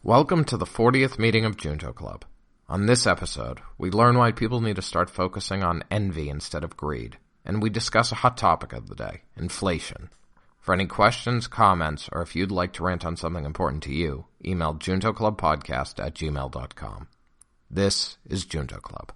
Welcome to the 40th meeting of Junto Club. On this episode, we learn why people need to start focusing on envy instead of greed, and we discuss a hot topic of the day, inflation. For any questions, comments, or if you'd like to rant on something important to you, email juntoclubpodcast@gmail.com. This is Junto Club.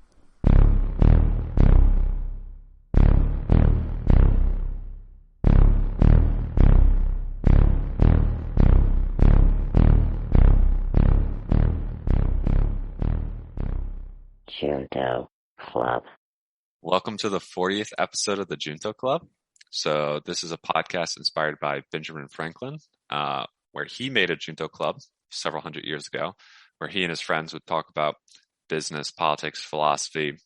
Junto Club. Welcome to the 40th episode of the Junto Club. So this is a podcast inspired by Benjamin Franklin, where he made a Junto Club several hundred years ago, where he and his friends would talk about business, politics, philosophy,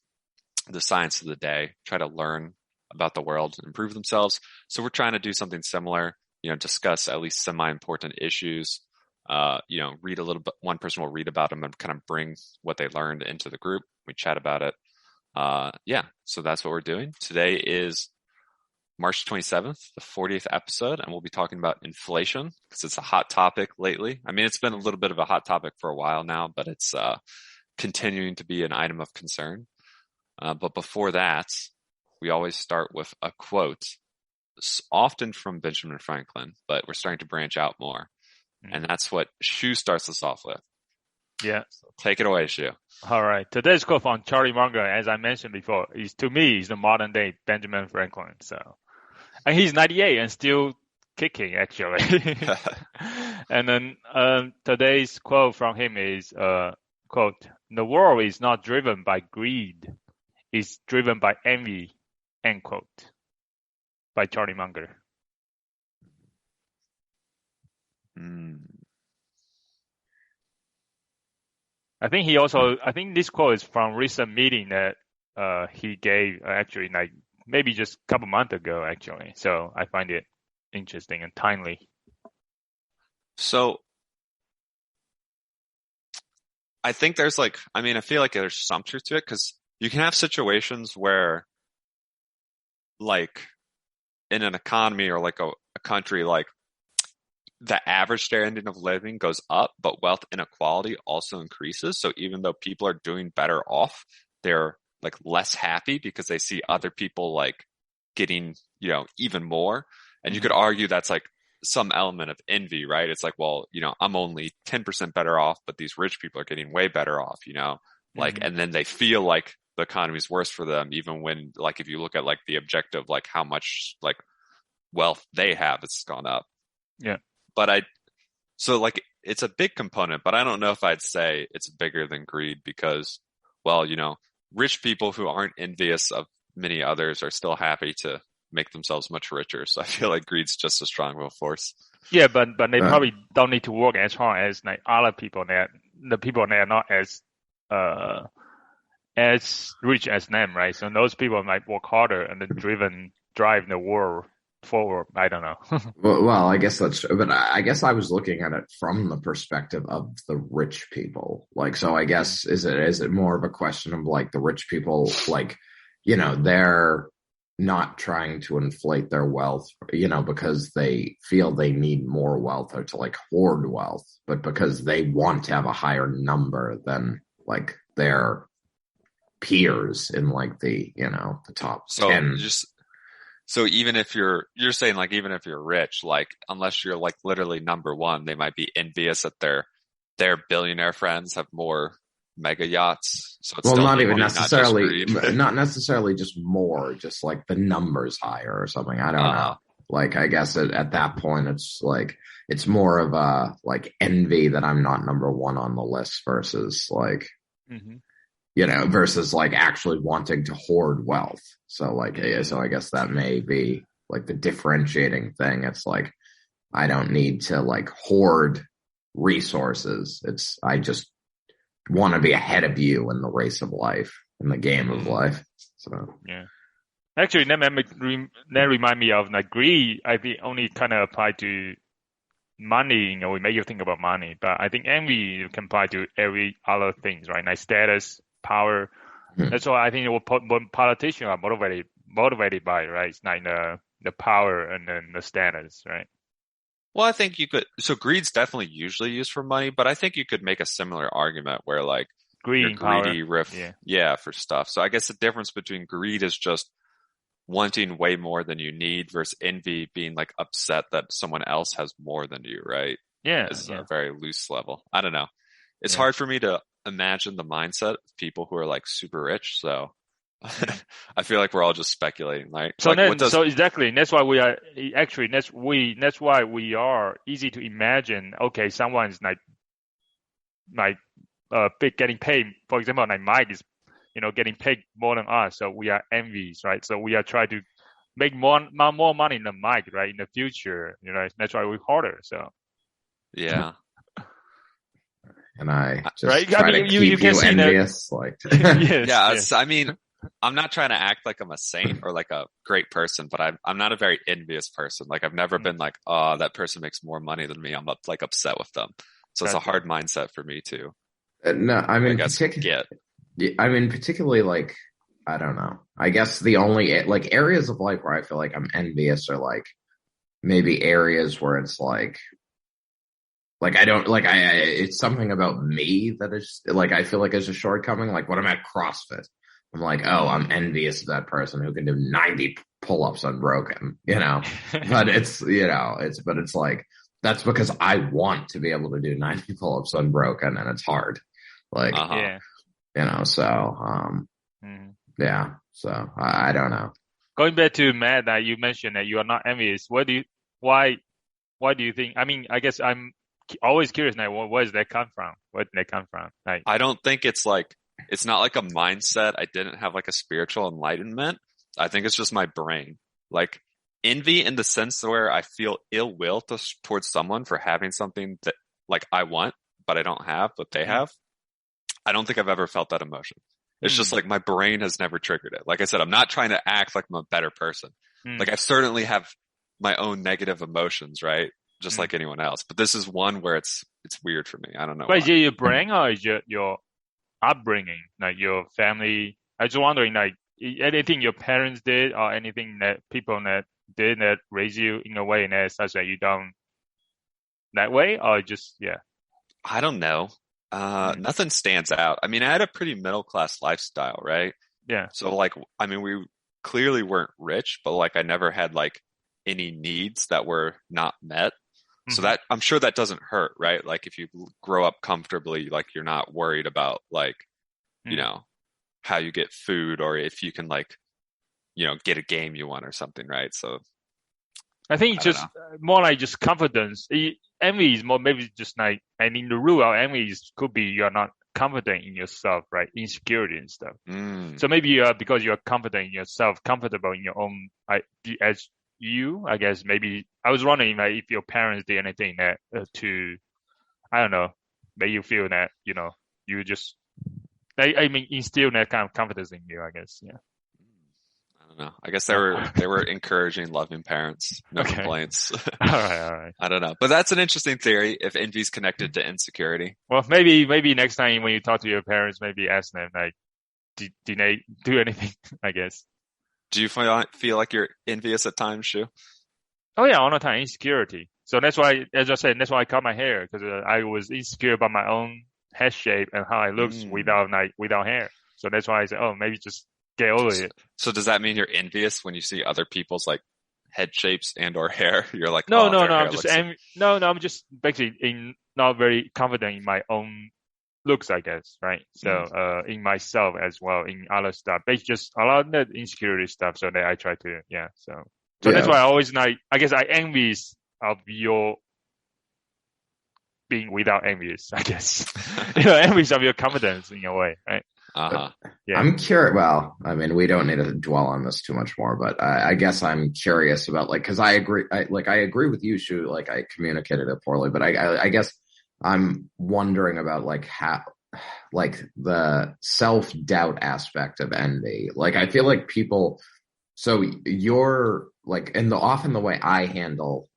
the science of the day, try to learn about the world, improve themselves. So we're trying to do something similar, discuss at least semi-important issues, read a little bit, one person will read about them and kind of bring what they learned into the group. We chat about it. So that's what we're doing. Today is March 27th, the 40th episode, and we'll be talking about inflation because it's a hot topic lately. I mean, it's been a little bit of a hot topic for a while now, but it's continuing to be an item of concern. But before that, we always start with a quote, often from Benjamin Franklin, but we're starting to branch out more. And that's what Shu starts us off with. Yeah. So take it away, Shu. All right. Today's quote from Charlie Munger, as I mentioned before, is to me is the modern day Benjamin Franklin. And he's 98 and still kicking, actually. And then today's quote from him is, quote, "The world is not driven by greed, it's driven by envy," end quote, by Charlie Munger. I think this quote is from recent meeting that he gave actually like maybe just a couple months ago actually. So I find it interesting and timely. So I think I feel like there's some truth to it because you can have situations where like in an economy or like a country, like the average standard of living goes up, but wealth inequality also increases. So even though people are doing better off, they're like less happy because they see other people like getting, even more. And you could argue that's like some element of envy, right? It's like, well, I'm only 10% better off, but these rich people are getting way better off, and then they feel like the economy is worse for them, even when like, if you look at like the objective, like how much like wealth they have, it's gone up. Yeah. But it's a big component, but I don't know if I'd say it's bigger than greed because, well, rich people who aren't envious of many others are still happy to make themselves much richer. So I feel like greed's just a strong will force. Yeah, but they probably don't need to work as hard as like other people the people that are not as rich as them, right? So those people might work harder and then drive the world forward. I don't know. well, I guess that's true, but I guess I was looking at it from the perspective of the rich people. Like, so I guess is it more of a question of like the rich people, like, they're not trying to inflate their wealth, because they feel they need more wealth or to like hoard wealth, but because they want to have a higher number than like their peers in like the, the top 10. So even if you're saying like, even if you're rich, like unless you're like literally number one, they might be envious that their billionaire friends have more mega yachts. So it's not even necessarily, not necessarily just more, just like the numbers higher or something. I don't know. Like, I guess at that point, it's like, it's more of a like envy that I'm not number one on the list versus like, versus like actually wanting to hoard wealth. So like, so I guess that may be like the differentiating thing. It's like, I don't need to like hoard resources. I just want to be ahead of you in the race of life, in the game of life. So yeah, actually, that remind me of like greed. I think only kind of apply to money. We make you think about money, but I think envy can apply to every other things, right? Like status, power. That's why I think what politicians are motivated by, right? It's like the power and then the status, right? Well, I think you could. So greed's definitely usually used for money, but I think you could make a similar argument where like you're Greed, power. greedy, yeah, for stuff. So I guess the difference between greed is just wanting way more than you need versus envy being like upset that someone else has more than you, right? Yeah. Is a very loose level. I don't know. It's Yeah. hard for me to imagine the mindset of people who are like super rich. So I feel like we're all just speculating, right? So like, so exactly, that's why we are actually that's why we are easy to imagine. Okay, someone's like getting paid. For example, like Mike is, getting paid more than us. So we are envious, right? So we are trying to make more money than Mike, right? In the future, that's why we're harder. So yeah. And I just right? try to keep you envious. Like, yes. I mean, I'm not trying to act like I'm a saint or like a great person, but I'm not a very envious person. Like I've never been like, oh, that person makes more money than me. I'm like upset with them. So it's a hard mindset for me too. No, I mean, particularly like, I don't know. I guess the only like areas of life where I feel like I'm envious are like maybe areas where it's like I don't like it's something about me that is like I feel like is a shortcoming. Like when I'm at CrossFit, I'm like, oh, I'm envious of that person who can do 90 pull-ups unbroken, But it's like that's because I want to be able to do 90 pull-ups unbroken, and it's hard. Like, so yeah. So I don't know. Going back to Matt, that you mentioned that you are not envious. Why do you think? I mean, I guess I'm always curious now. Where does that come from? Where did that come from? Like, I don't think it's not like a mindset. I didn't have like a spiritual enlightenment. I think it's just my brain. Like envy in the sense where I feel ill will towards someone for having something that like I want, but I don't have, but they have. I don't think I've ever felt that emotion. It's just like my brain has never triggered it. Like I said, I'm not trying to act like I'm a better person. Like I certainly have my own negative emotions, right? Just like anyone else. But this is one where it's weird for me. I don't know. But is it your brain or is it your upbringing, like your family? I was wondering, like anything your parents did or anything that people that did that raise you in a way that such that you don't that way, or just I don't know. Nothing stands out. I mean, I had a pretty middle class lifestyle, right? Yeah. So like, I mean, we clearly weren't rich, but like I never had like any needs that were not met. So that I'm sure that doesn't hurt, right? Like if you grow up comfortably, like you're not worried about like, how you get food or if you can like, get a game you want or something, right? So I think it's just more like just confidence. Envy is more maybe just like, and in the rule, envy could be you're not confident in yourself, right? Insecurity and stuff. So maybe because you're confident in yourself, comfortable in your own, as you, I guess maybe I was wondering like if your parents did anything that to, I don't know, make you feel that you just, I mean, instill that kind of confidence in you, I guess. Yeah. I don't know. I guess they were encouraging, loving parents. No complaints. All right. I don't know, but that's an interesting theory. If envy is connected to insecurity. Well, maybe next time when you talk to your parents, maybe ask them like, did they do anything? I guess. Do you feel like you're envious at times, Shu? Oh yeah, all the time, insecurity. So that's why, as I said, that's why I cut my hair because I was insecure about my own head shape and how I look without hair. So that's why I said, oh, maybe just get over it. So does that mean you're envious when you see other people's like head shapes and or hair? You're like, no, I'm just basically not very confident in my own looks, I guess, right? So in myself as well, in other stuff, but just a lot of that insecurity stuff. So that I try to, So that's why I always like. I guess I envious of your being without envious. I guess envious of your confidence in a way, right? I'm curious. Well, I mean, we don't need to dwell on this too much more, but I guess I'm curious about because I agree. I agree with you, Shu. Like I communicated it poorly, but I guess I'm wondering about how, the self-doubt aspect of envy. Like, I feel like people, so you're and often the way I handle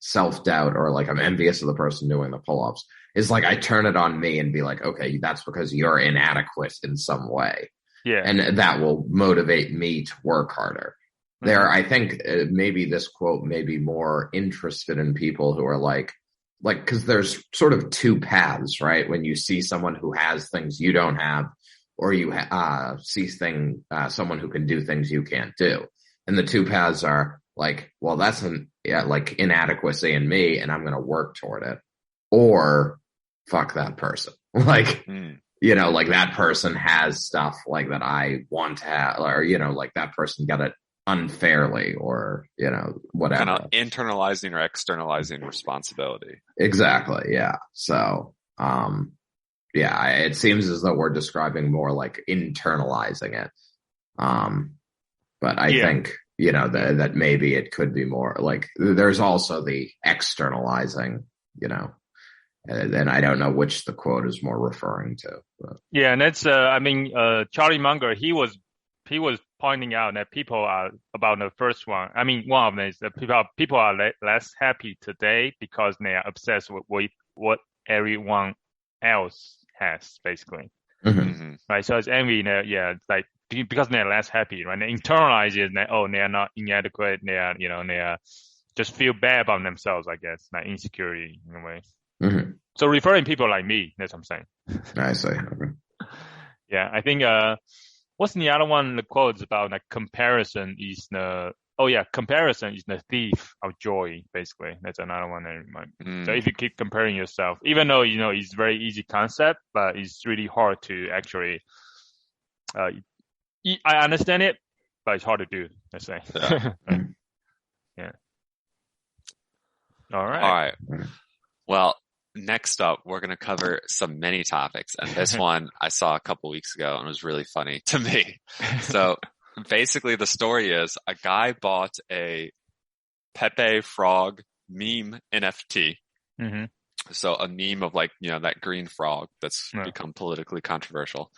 self-doubt or I'm envious of the person doing the pull-ups is I turn it on me and be like, okay, that's because you're inadequate in some way. Yeah. And that will motivate me to work harder. I think maybe this quote may be more interested in people who are like, because there's sort of two paths, right? When you see someone who has things you don't have, or you see someone who can do things you can't do. And the two paths are like, well, that's like inadequacy in me, and I'm going to work toward it. Or fuck that person. Like, like that person has stuff like that I want to have, or, like that person got it unfairly, or, whatever. Kind of internalizing or externalizing responsibility. Exactly. Yeah. So, it seems as though we're describing more like internalizing it. But I think, that maybe it could be more like there's also the externalizing, and I don't know which the quote is more referring to. But. Yeah. And that's, Charlie Munger, he was pointing out that people are about the first one. I mean, one of them is that people are less happy today because they are obsessed with what everyone else has, basically. Mm-hmm. Right. So it's envy. Like because they're less happy, right? They internalize it that, they are not inadequate. They are just feel bad about themselves, I guess, like insecurity in a way. Mm-hmm. So referring people like me, that's what I'm saying. I see. Okay. Yeah. I think, what's the other one? The quotes about like comparison is the thief of joy. Basically, that's another one. So if you keep comparing yourself, even though it's very easy concept, but it's really hard to actually. I understand it, but it's hard to do. Let's say. Yeah. Yeah. All right. Well, next up, we're going to cover some mini topics. And this one I saw a couple weeks ago and it was really funny to me. So basically the story is a guy bought a Pepe Frog meme NFT. Mm-hmm. So a meme of like, that green frog that's become politically controversial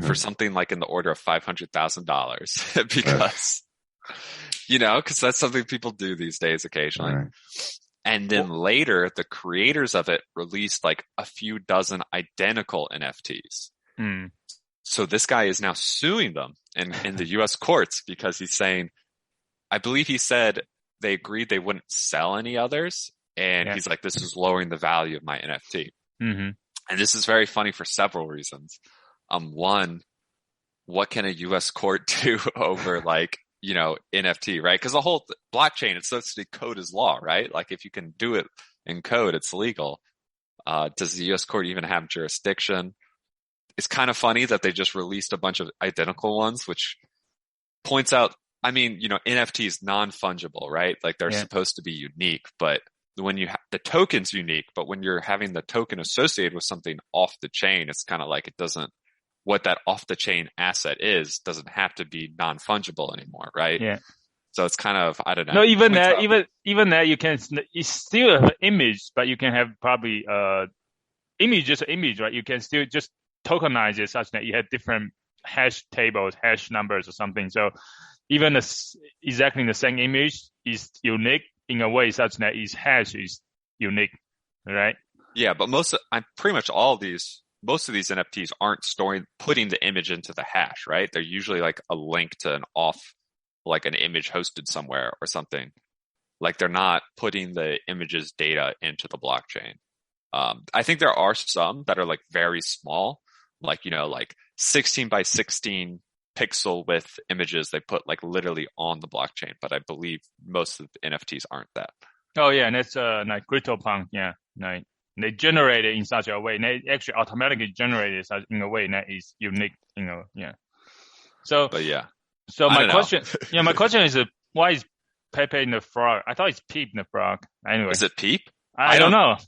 for something like in the order of $500,000 because, because that's something people do these days occasionally. Right. And then later, the creators of it released like a few dozen identical NFTs. So this guy is now suing them in the U.S. courts because he's saying, I believe he said they agreed they wouldn't sell any others. And he's like, this is lowering the value of my NFT. Mm-hmm. And this is very funny for several reasons. One, what can a U.S. court do over like, NFT, right? Because the whole blockchain, it's supposed to be code is law, right? Like if you can do it in code, it's legal. Does the U.S. court even have jurisdiction? It's kind of funny that they just released a bunch of identical ones, which points out, NFT is non-fungible, right? Like they're supposed to be unique, but when the token's unique, but when you're having the token associated with something off the chain, it's kind of like what that off the chain asset doesn't have to be non-fungible anymore, right? Yeah. So it's kind of, I don't know. No, even that you can, it's still an image, but you can have probably, image is an image, right? You can still just tokenize it such that you have different hash tables, hash numbers or something. So even exactly the same image is unique in a way such that its hash is unique, right? Yeah, but pretty much most of these NFTs aren't putting the image into the hash, right? They're usually like a link to like an image hosted somewhere or something. Like they're not putting the image's data into the blockchain. I think there are some that are like very small, like, like 16 by 16 pixel width images they put like literally on the blockchain. But I believe most of the NFTs aren't that. Oh yeah, and that's like CryptoPunk, yeah. Like they generate it in such a way. They actually automatically generate it in a way that is unique, yeah. So, but yeah. So my question is, why is Pepe in the frog? I thought it's Peep in the frog. Anyway, is it Peep? I don't know.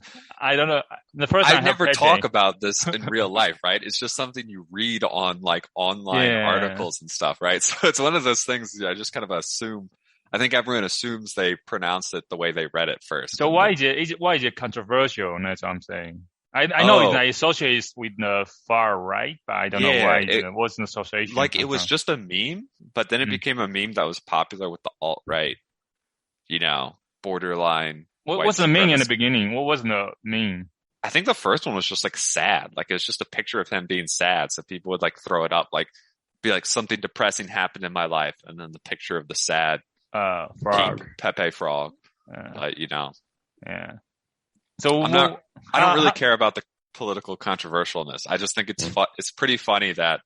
The first time I never talk about this in real life, right? It's just something you read on like online articles and stuff, right? So it's one of those things I just kind of assume. I think everyone assumes they pronounce it the way they read it first. So why is it controversial? And that's what I'm saying. I know it's like associated with the far right, but I don't know why it wasn't association. Like it was just a meme, but then it became a meme that was popular with the alt-right, borderline. What was the meme in the beginning? What was the meme? I think the first one was just like sad. Like it was just a picture of him being sad. So people would like throw it up, like be like something depressing happened in my life. And then the picture of the sad frog. Pepe Frog. But yeah. So I don't really care about the political controversialness. I just think it's pretty funny that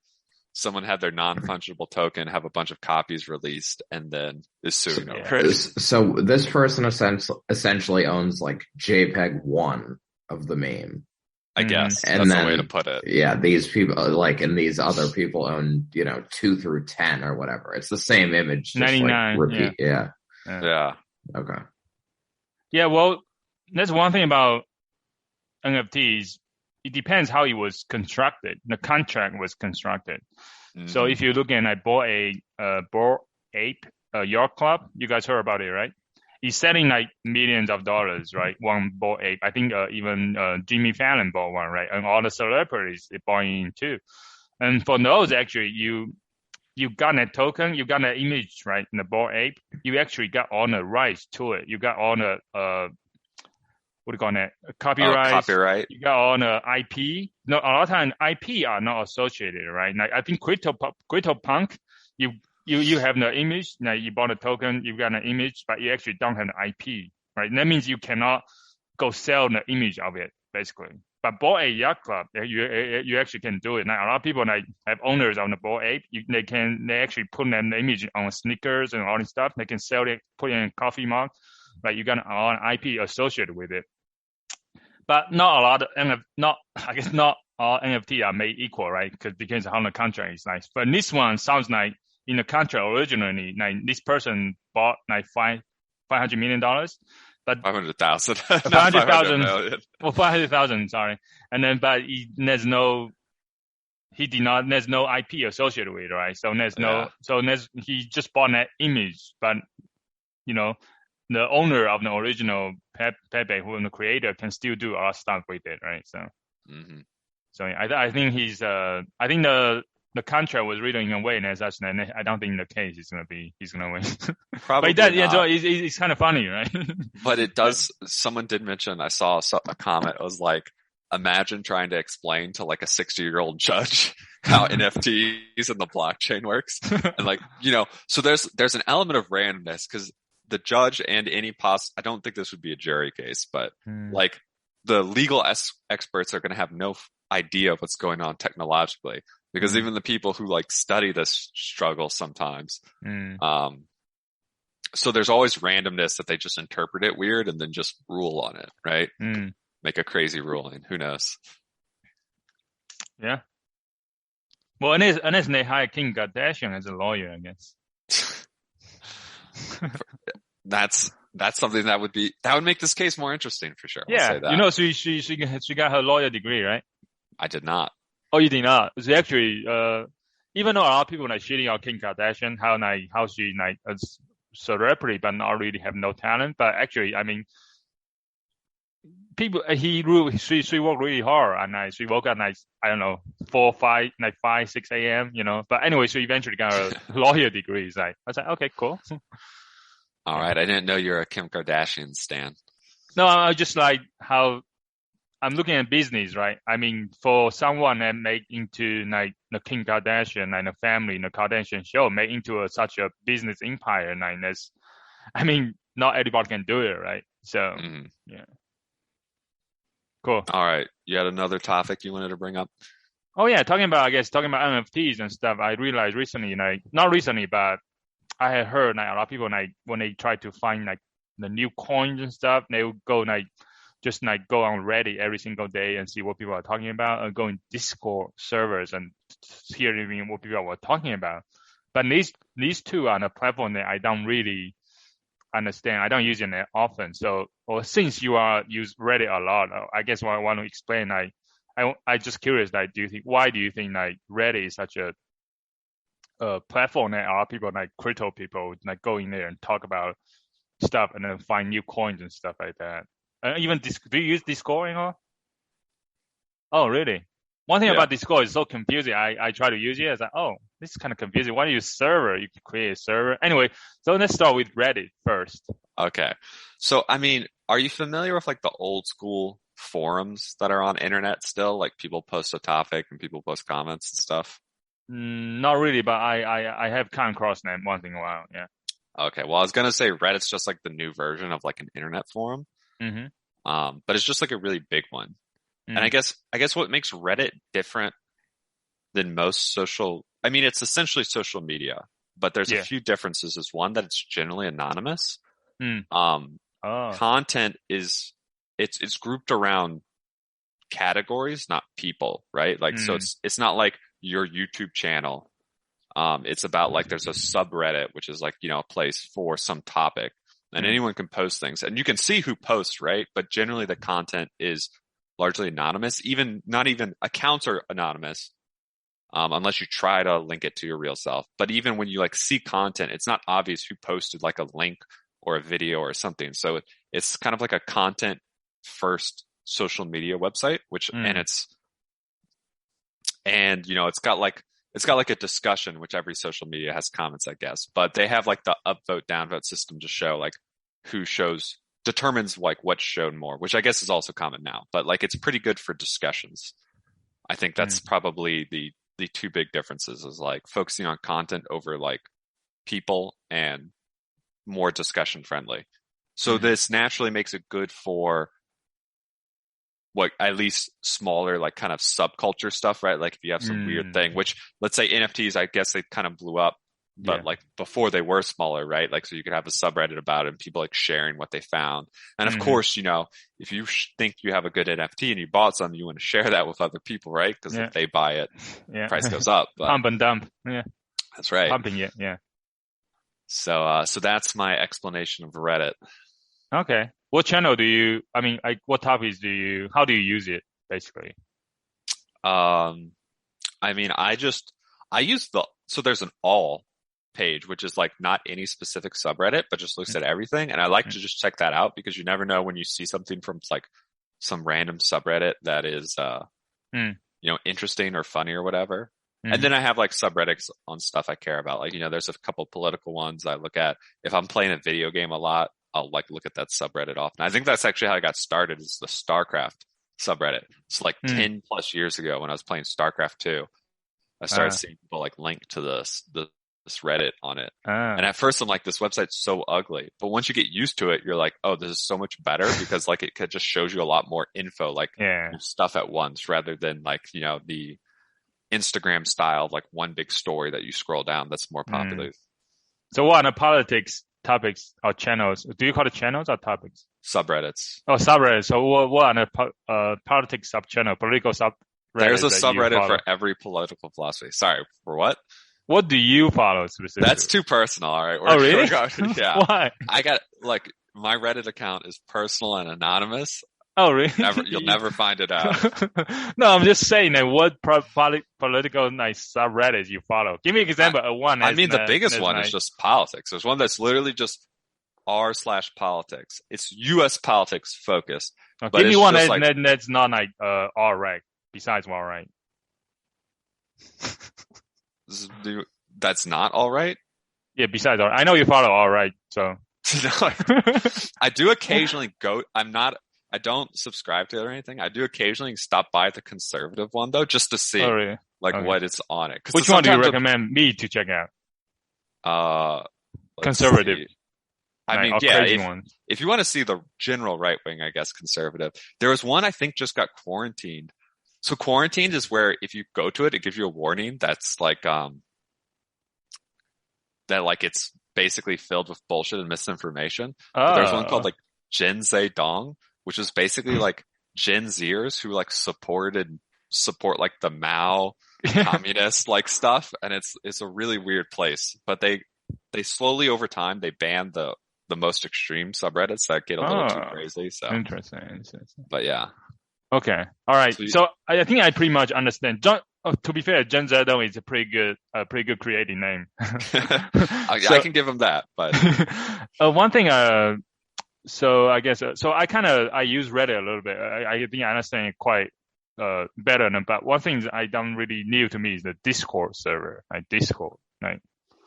someone had their non-fungible token, have a bunch of copies released, and then is suing over it. So this person essentially owns like JPEG 1 of the meme. I guess and that's then, the way to put it. Yeah, these people, and these other people own, 2 through 10 or whatever. It's the same image, just 99, repeat. Yeah. Okay. Yeah, well, that's one thing about NFTs. It depends how it was constructed. The contract was constructed. Mm-hmm. So if you're looking at Bored Ape Yacht Club, you guys heard about it, right? He's selling like millions of dollars, right? One Bored Ape. I think even Jimmy Fallon bought one, right? And all the celebrities they bought in too. And for those, actually, you got that token, you got that image, right? In the Bored Ape, you actually got all the rights to it. You got all the what do you call that? Copyright. Copyright. You got all the IP. No, a lot of times IP are not associated, right? Like, I think CryptoPunk, you have the image. Now you bought a token, you got an image, but you actually don't have the IP, right? And that means you cannot go sell the image of it, basically. But Bored Ape Yacht Club, you actually can do it. Now a lot of people like have owners on the Bored Ape. They actually put an image on sneakers and all this stuff. They can sell it, put it in a coffee mug. Like, you got an IP associated with it. But not all NFT are made equal, right? Because how the contract is like. But this one sounds like in the contract originally, like this person bought like $500 million, but 500,000, 500,000, well, 500,000, sorry. And then, but there's no IP associated with it, right? So he just bought that image, but the owner of the original Pepe, who is the creator, can still do a lot of stuff with it, right? So, so I think I think the contract was written in a way as such that I don't think in the case he's gonna win. Probably but not. So it's kind of funny, right? But it does. Someone did mention. I saw a comment. It was like, imagine trying to explain to like a 60-year-old judge how NFTs and the blockchain works, and so there's an element of randomness because the judge and I don't think this would be a jury case, but like the legal experts are going to have no idea of what's going on technologically, because even the people who like study this struggle sometimes. So there's always randomness that they just interpret it weird and then just rule on it, right? Make a crazy ruling. Who knows? Yeah. Well, unless they hire Kim Kardashian as a lawyer, I guess. That's something that would make this case more interesting for sure. Yeah, she got her lawyer degree, right? I did not. Oh, you did not? She actually, even though a lot of people like shitting on Kim Kardashian, how she like a celebrity but not really have no talent, but actually, I mean, she worked really hard, and she woke up like, I don't know, 5, 6 a.m. But anyway, she eventually got a lawyer degree. I was like, okay, cool. All right, I didn't know you're a Kim Kardashian stan. No, I just like how I'm looking at business, right? I mean, for someone that make into like the Kim Kardashian and the family, the Kardashian show, make into such a business empire, like this, I mean, not everybody can do it, right? So, yeah. Cool. All right. You had another topic you wanted to bring up? Oh yeah, talking about NFTs and stuff. I realized recently, not recently, but I had heard a lot of people when they try to find the new coins and stuff, they will go just go on Reddit every single day and see what people are talking about, and go in Discord servers and hearing what people were talking about. But these two are on a platform that I don't really understand. I don't use it that often. So, or since you use Reddit a lot, I guess what I want to explain, I just curious, why do you think Reddit is such a platform that a lot of people crypto people go in there and talk about stuff and then find new coins and stuff like that? Even do you use Discord anymore? Oh, really? One thing about Discord is so confusing. I try to use it. It's like, oh, this is kind of confusing. Why do you use server? You can create a server. Anyway, so let's start with Reddit first. Okay. So, I mean, are you familiar with the old school forums that are on internet still? Like people post a topic and people post comments and stuff? Not really, but I have come across them once in a while. Yeah. Okay, well, I was gonna say Reddit's just like the new version of like an internet forum. Mm-hmm. But it's just like a really big one. And Mm. I guess what makes Reddit different than most I mean, it's essentially social media, but there's a Yeah. few differences. Is one that it's generally anonymous. Mm. Oh. Content it's grouped around categories, not people, right? Like, so it's not like your YouTube channel. It's about like there's a subreddit, which is like, a place for some topic, and anyone can post things, and you can see who posts, right? But generally the content is largely anonymous. Not even accounts are anonymous, unless you try to link it to your real self. But even when you like see content, it's not obvious who posted like a link or a video or something. So it's kind of like a content first social media website, it's got like a discussion, which every social media has comments, I guess, but they have like the upvote downvote system to show like who determines like what's shown more, which I guess is also common now, but like it's pretty good for discussions. I think that's probably the two big differences, is like focusing on content over like people, and more discussion friendly. So this naturally makes it good for what, at least smaller, like kind of subculture stuff, right? Like if you have some weird thing, which let's say NFTs, I guess they kind of blew up, but like before they were smaller, right? Like, so you could have a subreddit about it and people like sharing what they found. And of course, if you think you have a good NFT and you bought some, you want to share that with other people, right? Because if they buy it, price goes up. But Pump and dump. Yeah. That's right. Pumping it. Yeah. So that's my explanation of Reddit. Okay. What channel what topics how do you use it basically? I mean, I use so there's an all page, which is like not any specific subreddit, but just looks at everything. And I like to just check that out, because you never know when you see something from like some random subreddit that is, interesting or funny or whatever. And then I have like subreddits on stuff I care about. Like, there's a couple political ones I look at. If I'm playing a video game a lot, I'll like look at that subreddit often. I think that's actually how I got started, is the StarCraft subreddit. It's like 10 plus years ago when I was playing StarCraft 2. I started seeing people like link to this Reddit on it. And at first I'm like, this website's so ugly. But once you get used to it, you're like, oh, this is so much better, because like it just shows you a lot more info, like stuff at once, rather than like, the Instagram style, like one big story that you scroll down that's more popular. So what are the politics topics or channels? Do you call it channels or topics? Subreddits. Oh, subreddits. So what are the politics sub-channel, political subreddits? There's a subreddit for every political philosophy. Sorry, for what? What do you follow specifically? That's too personal, all right? Oh, really? Yeah. Why? I got, like, my Reddit account is personal and anonymous. Oh, really? You'll never find it out. No, I'm just saying that what political subreddits you follow. Give me an example of one. I mean, the biggest one is just politics. There's one that's literally just r/politics. It's U.S. politics focused. Oh, give me one that's not like all right. Besides all right. That's not all right? Yeah, besides all right. I know you follow all right, so. I do occasionally I don't subscribe to it or anything. I do occasionally stop by the conservative one, though, just to see what is on it. Which one do you recommend me to check out? Conservative. I mean, yeah, if you want to see the general right wing, I guess conservative. There was one I think just got quarantined. So quarantined is where if you go to it, it gives you a warning that's like that like it's basically filled with bullshit and misinformation. But there's one called like Gen Z Dong, which is basically like Gen Zers who like support like the Mao communist like stuff, and it's a really weird place. But they slowly over time they banned the most extreme subreddits that get a little too crazy. So interesting. But yeah. Okay. All right. So I think I pretty much understand. To be fair, Gen Z Dong is a pretty good creative name. I can give him that, but one thing. So I guess I use Reddit a little bit. I think I understand it quite better. But one thing that I don't really new to me is the Discord server, like Discord. Right.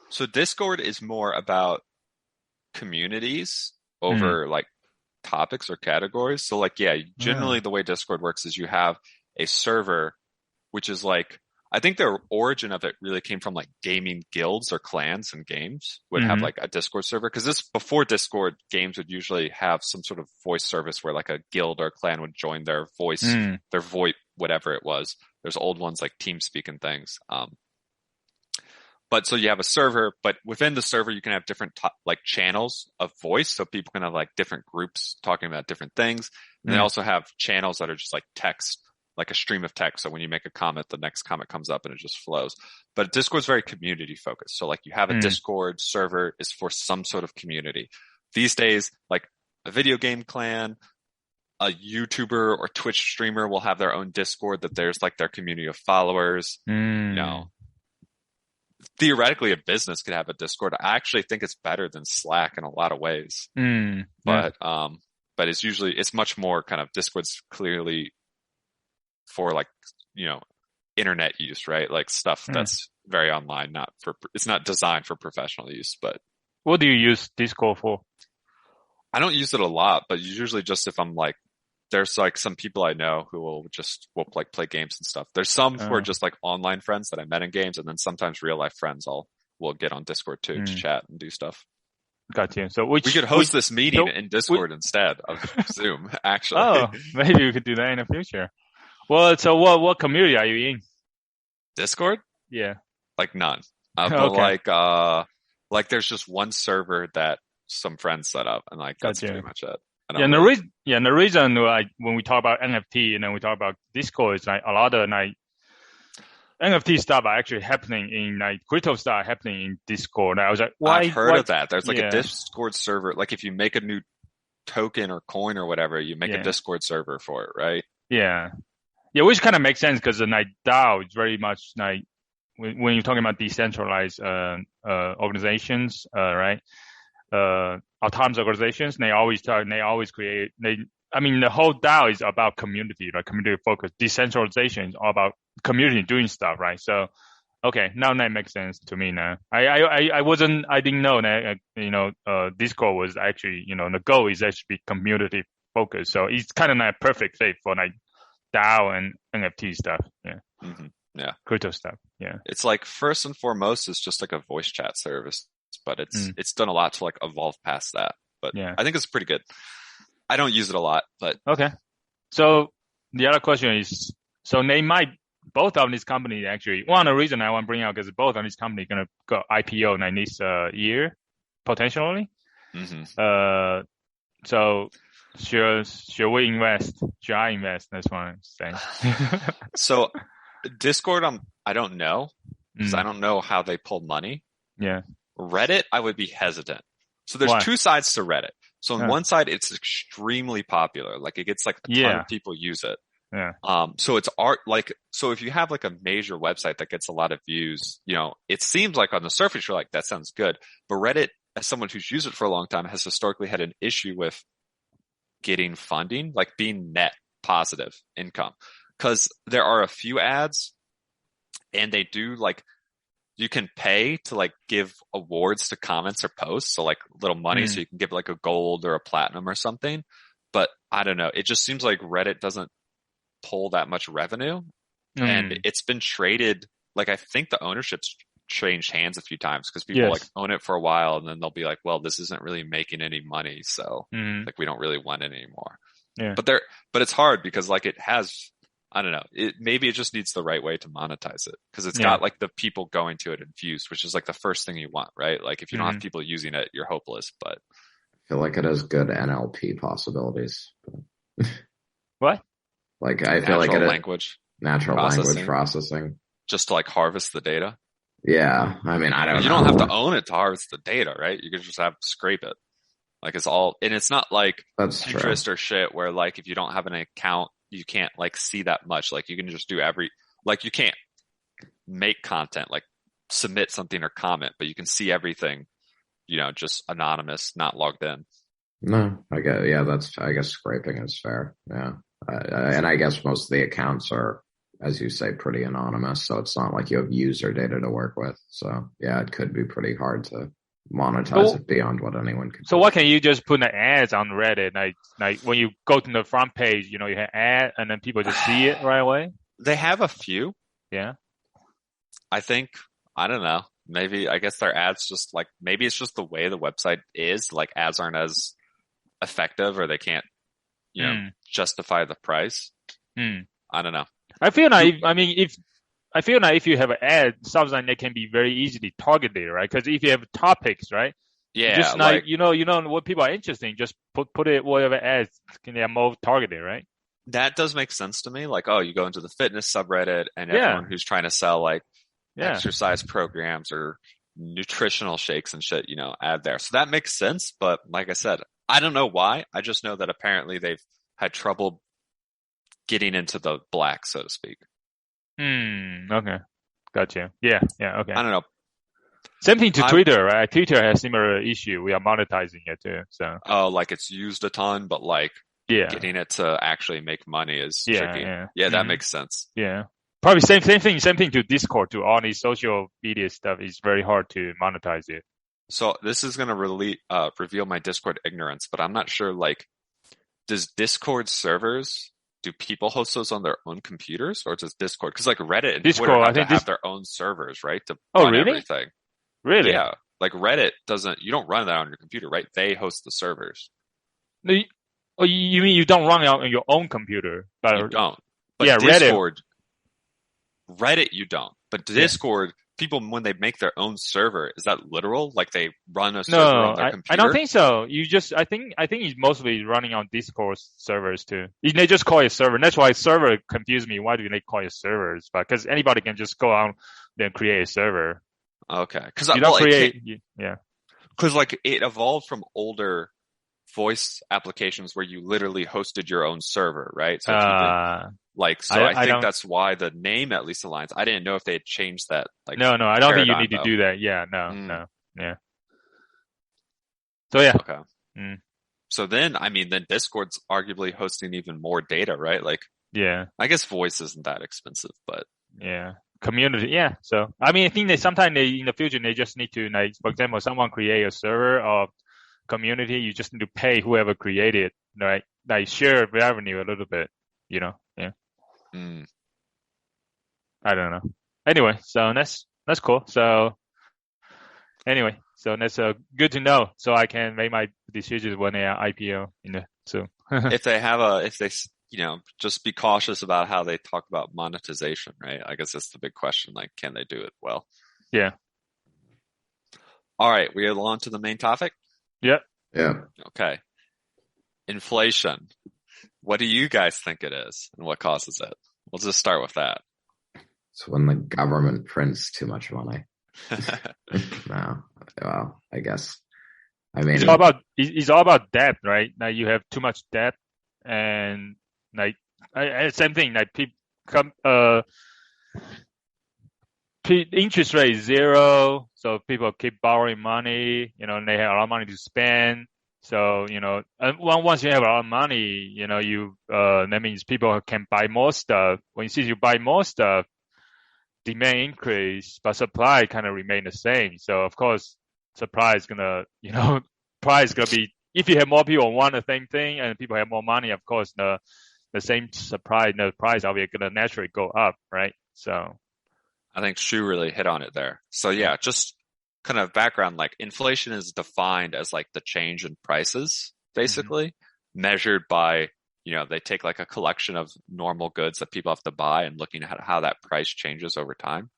So Discord is more about communities over like topics or categories. So like, yeah, generally the way Discord works is you have a server, which is like, I think the origin of it really came from like gaming guilds or clans and games would have like a Discord server. Cause before Discord, games would usually have some sort of voice service where like a guild or clan would join their voice, their VoIP, whatever it was. There's old ones like TeamSpeak and things. But so you have a server, but within the server, you can have different like channels of voice. So people can have like different groups talking about different things. And they also have channels that are just like text, like a stream of text. So when you make a comment, the next comment comes up and it just flows. But Discord's very community focused. So like you have a Discord server is for some sort of community. These days, like a video game clan, a YouTuber or Twitch streamer will have their own Discord that there's like their community of followers. You know, theoretically a business could have a Discord. I actually think it's better than Slack in a lot of ways. But it's much more kind of Discord's clearly for like, you know, internet use, right? Like stuff that's very online, it's not designed for professional use. But what do you use Discord for? I don't use it a lot, but usually just if I'm like, there's like some people I know who will like play games and stuff. There's some who are just like online friends that I met in games, and then sometimes real life friends will get on Discord too to chat and do stuff. Got you. So we could host this meeting in Discord instead of Zoom, actually. Oh, maybe we could do that in the future. Well, so what community are you in? Discord? Yeah. Like none. But like there's just one server that some friends set up, and like that's pretty much it. And the reason like when we talk about NFT and then we talk about Discord is like a lot of like NFT stuff are actually happening in like crypto stuff happening in Discord. And I was like, I've heard of that. There's like a Discord server. Like if you make a new token or coin or whatever, you make a Discord server for it, right? Yeah. Yeah, which kind of makes sense because the like DAO is very much like when you're talking about decentralized organizations, right? Autonomous organizations, the whole DAO is about community, like community focused. Decentralization is all about community doing stuff, right? So, okay, now that makes sense to me now. I didn't know that, Discord was actually, the goal is actually be community focused. So it's kind of like perfect fit for like DAO and NFT stuff. Yeah. Yeah. Crypto stuff. Yeah. It's like first and foremost, it's just like a voice chat service, but it's done a lot to like evolve past that. But I think it's pretty good. I don't use it a lot, but okay. So the other question is, so they might both of these companies actually. One of the reason I want to bring out because both of these companies gonna go IPO this year potentially. So should we invest? Should I invest? That's what I'm saying. So Discord, I don't know because I don't know how they pull money. Yeah. Reddit, I would be hesitant. So there's two sides to Reddit. So on one side, it's extremely popular. Like it gets like a ton of people use it. Yeah. So it's so if you have like a major website that gets a lot of views, it seems like on the surface, you're like, that sounds good. But Reddit, as someone who's used it for a long time, has historically had an issue with getting funding, like being net positive income. Cause there are a few ads and they do like, you can pay to like give awards to comments or posts. So like little money. So you can give like a gold or a platinum or something. But I don't know. It just seems like Reddit doesn't pull that much revenue and it's been traded. Like I think the ownership's changed hands a few times because people like own it for a while and then they'll be like, well, this isn't really making any money. So like we don't really want it anymore. Yeah. But it's hard because like it has, I don't know. Maybe it just needs the right way to monetize it because it's got like the people going to it infused, which is like the first thing you want, right? Like if you don't have people using it, you're hopeless. But I feel like it has good NLP possibilities. What? Like I feel like it natural language processing, just to like harvest the data. Yeah, I mean, I don't know. You don't have to own it to harvest the data, right? You can just have to scrape it. Like it's all, and it's not like Pinterest or shit where like if you don't have an account, you can't like see that much. Like you can just do you can't make content, like submit something or comment, but you can see everything, just anonymous, not logged in. No, I guess scraping is fair. Yeah. And I guess most of the accounts are, as you say, pretty anonymous. So it's not like you have user data to work with. So yeah, it could be pretty hard to monetize it beyond what anyone could. So why can't you just put the ads on Reddit? Like when you go to the front page, you have ad and then people just see it right away? They have a few. Yeah. I think, I don't know. Maybe, I guess their ads just like, maybe it's just the way the website is, like ads aren't as effective or they can't, justify the price. I don't know. I feel like, if you have an ad, sometimes they can be very easily targeted, right? Because if you have topics, right? Yeah. Just like, you know what people are interested in, just put it whatever ads can they more targeted, right? That does make sense to me. Like, oh, you go into the fitness subreddit and everyone who's trying to sell like exercise programs or nutritional shakes and shit, add there. So that makes sense. But like I said, I don't know why. I just know that apparently they've had trouble getting into the black, so to speak. Okay. Gotcha. Yeah. Okay. I don't know. Same thing to Twitter, right? Twitter has similar issue. We are monetizing it too. So. Oh, like it's used a ton, but like getting it to actually make money is tricky. Yeah, that makes sense. Yeah. Probably same thing to Discord, to all these social media stuff. It's very hard to monetize it. So this is going to really reveal my Discord ignorance, but I'm not sure, like, does Discord servers, do people host those on their own computers, or does Discord, because like Reddit and Twitter have their own servers, right? To run everything. Really? Yeah. Like Reddit you don't run that on your computer, right? They host the servers. You mean you don't run it on your own computer? You don't. But Discord, Reddit you don't. But Discord, people, when they make their own server, is that literal? Like they run a server on their computer? I don't think so. I think it's mostly running on Discord servers too. They just call it server. And that's why server confused me. Why do they call it servers? Because anybody can just go out and create a server. Okay. Because you don't create, Because like it evolved from older voice applications where you literally hosted your own server, right? So I think that's why the name at least aligns. I didn't know if they had changed that. Like, no, I don't think you need to do that. Yeah, no. So yeah. Okay. So then Discord's arguably hosting even more data, right? Like, I guess voice isn't that expensive, but community. Yeah. So, I think sometimes in the future, they just need to, like, for example, someone create a server or community, you just need to pay whoever created, right? Like share revenue a little bit, Yeah. I don't know. Anyway, so that's cool. So anyway, so that's good to know. So I can make my decisions when they are IPO soon. if they just be cautious about how they talk about monetization, right? I guess that's the big question. Like, can they do it well? Yeah. All right. We are on to the main topic. Yeah. Okay. Inflation. What do you guys think it is and what causes it? We'll just start with that. It's when the government prints too much money. No. Well, I guess. It's all about debt, right? Now you have too much debt, and like same thing. Like interest rate is 0, so people keep borrowing money. And they have a lot of money to spend. So and once you have a lot of money, that means people can buy more stuff. When you buy more stuff, demand increase, but supply kind of remain the same. So of course, supply is gonna, price is gonna be, if you have more people want the same thing and people have more money, of course the same supply, the price of it gonna naturally go up, right? So I think Shu really hit on it there. So yeah, just kind of background, like inflation is defined as like the change in prices, basically, measured by, they take like a collection of normal goods that people have to buy and looking at how that price changes over time.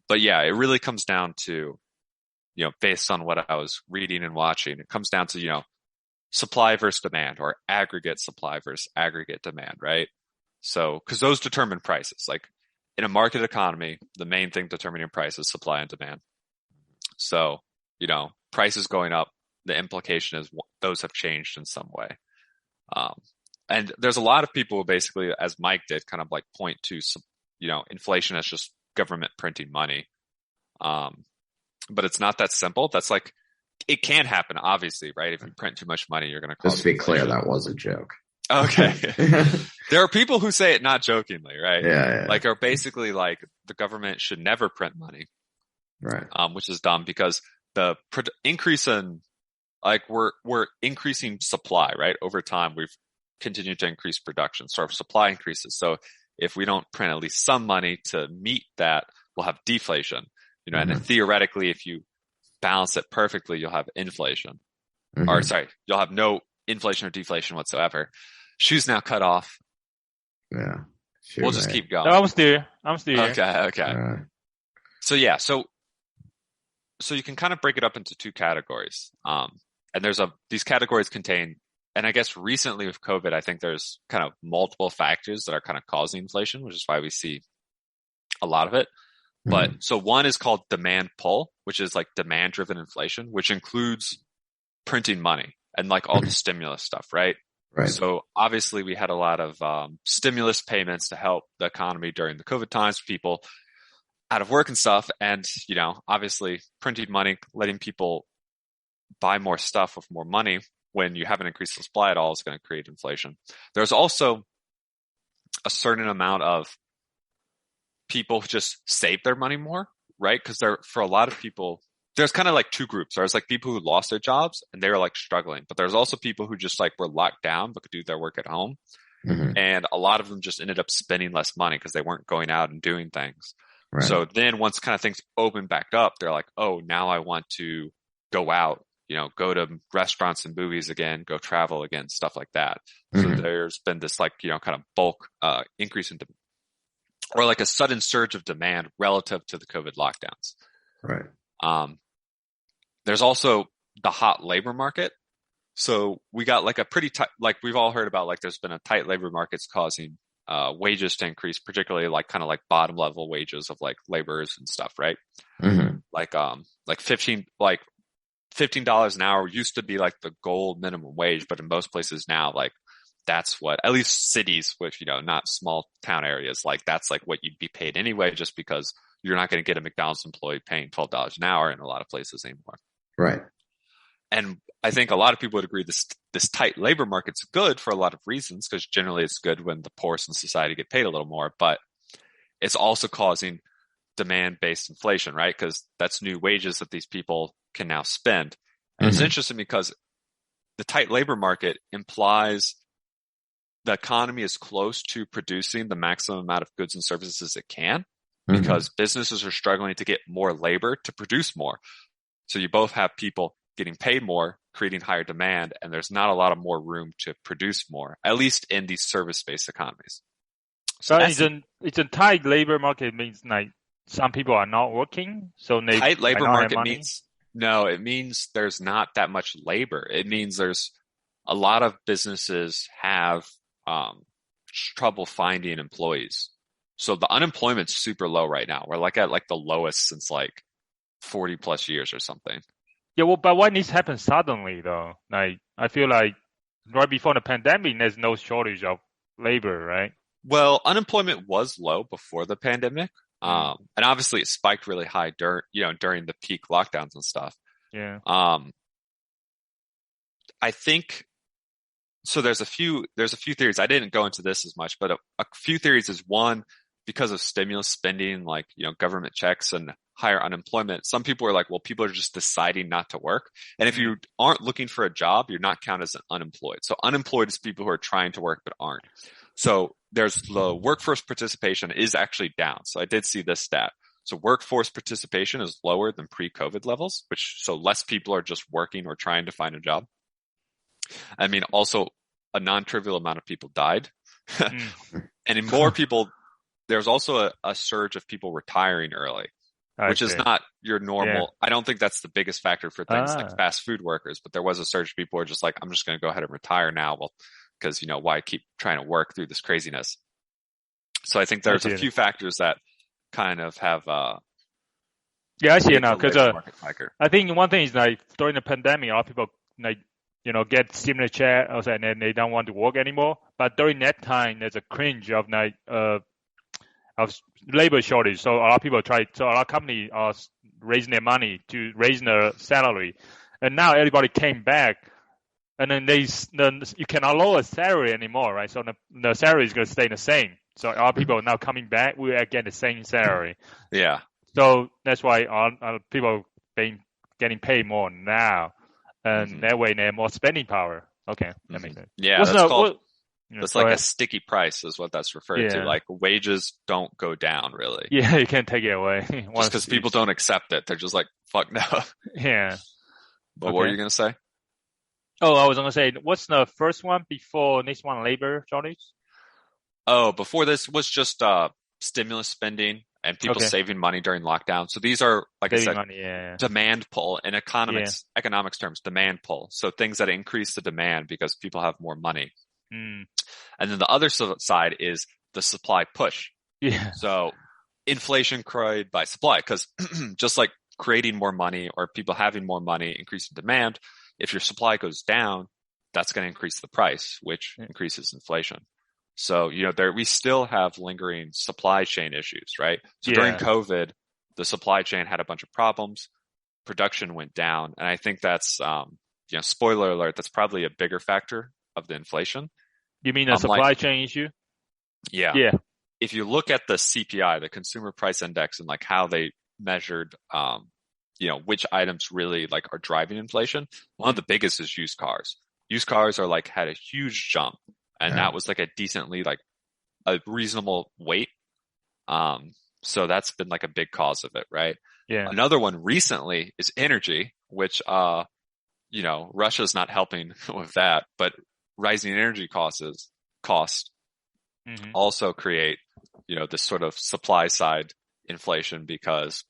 But yeah, it really comes down to, based on what I was reading and watching, it comes down to, supply versus demand, or aggregate supply versus aggregate demand, right? So, because those determine prices. Like in a market economy, the main thing determining price is supply and demand. So, prices going up, the implication is those have changed in some way. And there's a lot of people who basically, as Mike did, kind of like point to, inflation as just government printing money. But it's not that simple. That's like, it can happen, obviously, right? If you print too much money, you're going to cause Just to be clear, that was a joke. Okay. There are people who say it not jokingly, right? Yeah. Like, are basically like, the government should never print money. Right. Which is dumb because the increase in, like, we're increasing supply, right? Over time, we've continued to increase production. So our supply increases. So if we don't print at least some money to meet that we'll have deflation, and then theoretically, if you balance it perfectly, you'll have inflation. Or sorry, you'll have no inflation or deflation whatsoever. Shoes now cut off. Yeah. Sure, we'll just keep going. No, I'm still here. Okay. So yeah, so you can kind of break it up into two categories. And these categories contain, and I guess recently with COVID, I think there's kind of multiple factors that are kind of causing inflation, which is why we see a lot of it. But so one is called demand pull, which is like demand driven inflation, which includes printing money and like all the stimulus stuff, right? Right. So obviously we had a lot of stimulus payments to help the economy during the COVID times, people out of work and stuff. And, obviously printing money, letting people buy more stuff with more money when you haven't increased the supply at all is going to create inflation. There's also a certain amount of people who just save their money more, right? Because for a lot of people, there's kind of like two groups. There's like people who lost their jobs and they were like struggling, but there's also people who just like were locked down but could do their work at home. And a lot of them just ended up spending less money because they weren't going out and doing things. Right. So then once kind of things open back up, they're like, oh, now I want to go out, go to restaurants and movies again, go travel again, stuff like that. So there's been this like, kind of bulk increase in demand, or like a sudden surge of demand relative to the COVID lockdowns. Right. There's also the hot labor market. So we got like a pretty tight, like we've all heard about, like there's been a tight labor markets causing wages to increase, particularly like kind of like bottom level wages of like laborers and stuff, right? Like $15 an hour used to be like the gold minimum wage, but in most places now, like that's what, at least cities with, not small town areas, like that's like what you'd be paid anyway, just because you're not going to get a McDonald's employee paying $12 an hour in a lot of places anymore. Right. And I think a lot of people would agree this tight labor market's good for a lot of reasons, because generally it's good when the poorest in society get paid a little more, but it's also causing demand-based inflation, right? Because that's new wages that these people can now spend. And it's interesting because the tight labor market implies the economy is close to producing the maximum amount of goods and services it can, because businesses are struggling to get more labor to produce more. So you both have people getting paid more, creating higher demand, and there's not a lot of more room to produce more, at least in these service-based economies. So it's a tight labor market means like some people are not working, so they tight labor market means it means there's not that much labor. It means there's a lot of businesses have trouble finding employees. So the unemployment's super low right now. We're like at like the lowest since like 40 plus years or something. Yeah, well, but why this happened suddenly though? Like, I feel like right before the pandemic, there's no shortage of labor, right? Well, unemployment was low before the pandemic. And obviously it spiked really high during the peak lockdowns and stuff. Yeah. I think, so there's a few theories. I didn't go into this as much, but a few theories is one, because of stimulus spending, like, government checks and higher unemployment, some people are like, well, people are just deciding not to work. And if you aren't looking for a job, you're not counted as unemployed. So unemployed is people who are trying to work but aren't. So there's the workforce participation is actually down. So I did see this stat. So workforce participation is lower than pre-COVID levels, so less people are just working or trying to find a job. I mean, also a non-trivial amount of people died. And in more people, there's also a surge of people retiring early, which is not your normal. Yeah. I don't think that's the biggest factor for things like fast food workers, but there was a surge of people who are just like, I'm just going to go ahead and retire now. Well, because, why keep trying to work through this craziness? So I think there's a few factors that kind of have, I see it now. Because I think one thing is like during the pandemic, a lot of people like, get stimulus check and then they don't want to work anymore. But during that time, there's a cringe of like, of labor shortage. So a lot of people so a lot of companies are raising their money to raise their salary. And now everybody came back. And then you cannot lower salary anymore, right? So the salary is going to stay the same. So a lot of people are now coming back. We are getting the same salary. Yeah. So that's why people getting paid more now. And that way they have more spending power. Okay, that makes sense. Yeah, That's like a sticky price is what that's referred to. Like wages don't go down really. Yeah, you can't take it away. Just because people don't accept it. They're just like, fuck no. Yeah. But what were you going to say? Oh, I was going to say, what's the first one before this one, labor shortage? Oh, before this was just stimulus spending and people saving money during lockdown. So these are, like saving I said, demand pull in economics terms, demand pull. So things that increase the demand because people have more money. And then the other side is the supply push. Yeah. So inflation created by supply, because just like creating more money or people having more money, increasing demand, if your supply goes down, that's going to increase the price, which increases inflation. So, we still have lingering supply chain issues, right? So during COVID, the supply chain had a bunch of problems. Production went down. And I think that's, spoiler alert, that's probably a bigger factor of the inflation. You mean the supply chain issue? Yeah. Yeah. If you look at the CPI, the Consumer Price Index, and like how they measured, which items really like are driving inflation, one of the biggest is used cars. Used cars are like had a huge jump. And that was like a decently like a reasonable weight. So that's been like a big cause of it, right? Yeah. Another one recently is energy, which, Russia's not helping with that, but rising energy costs also create, this sort of supply side inflation because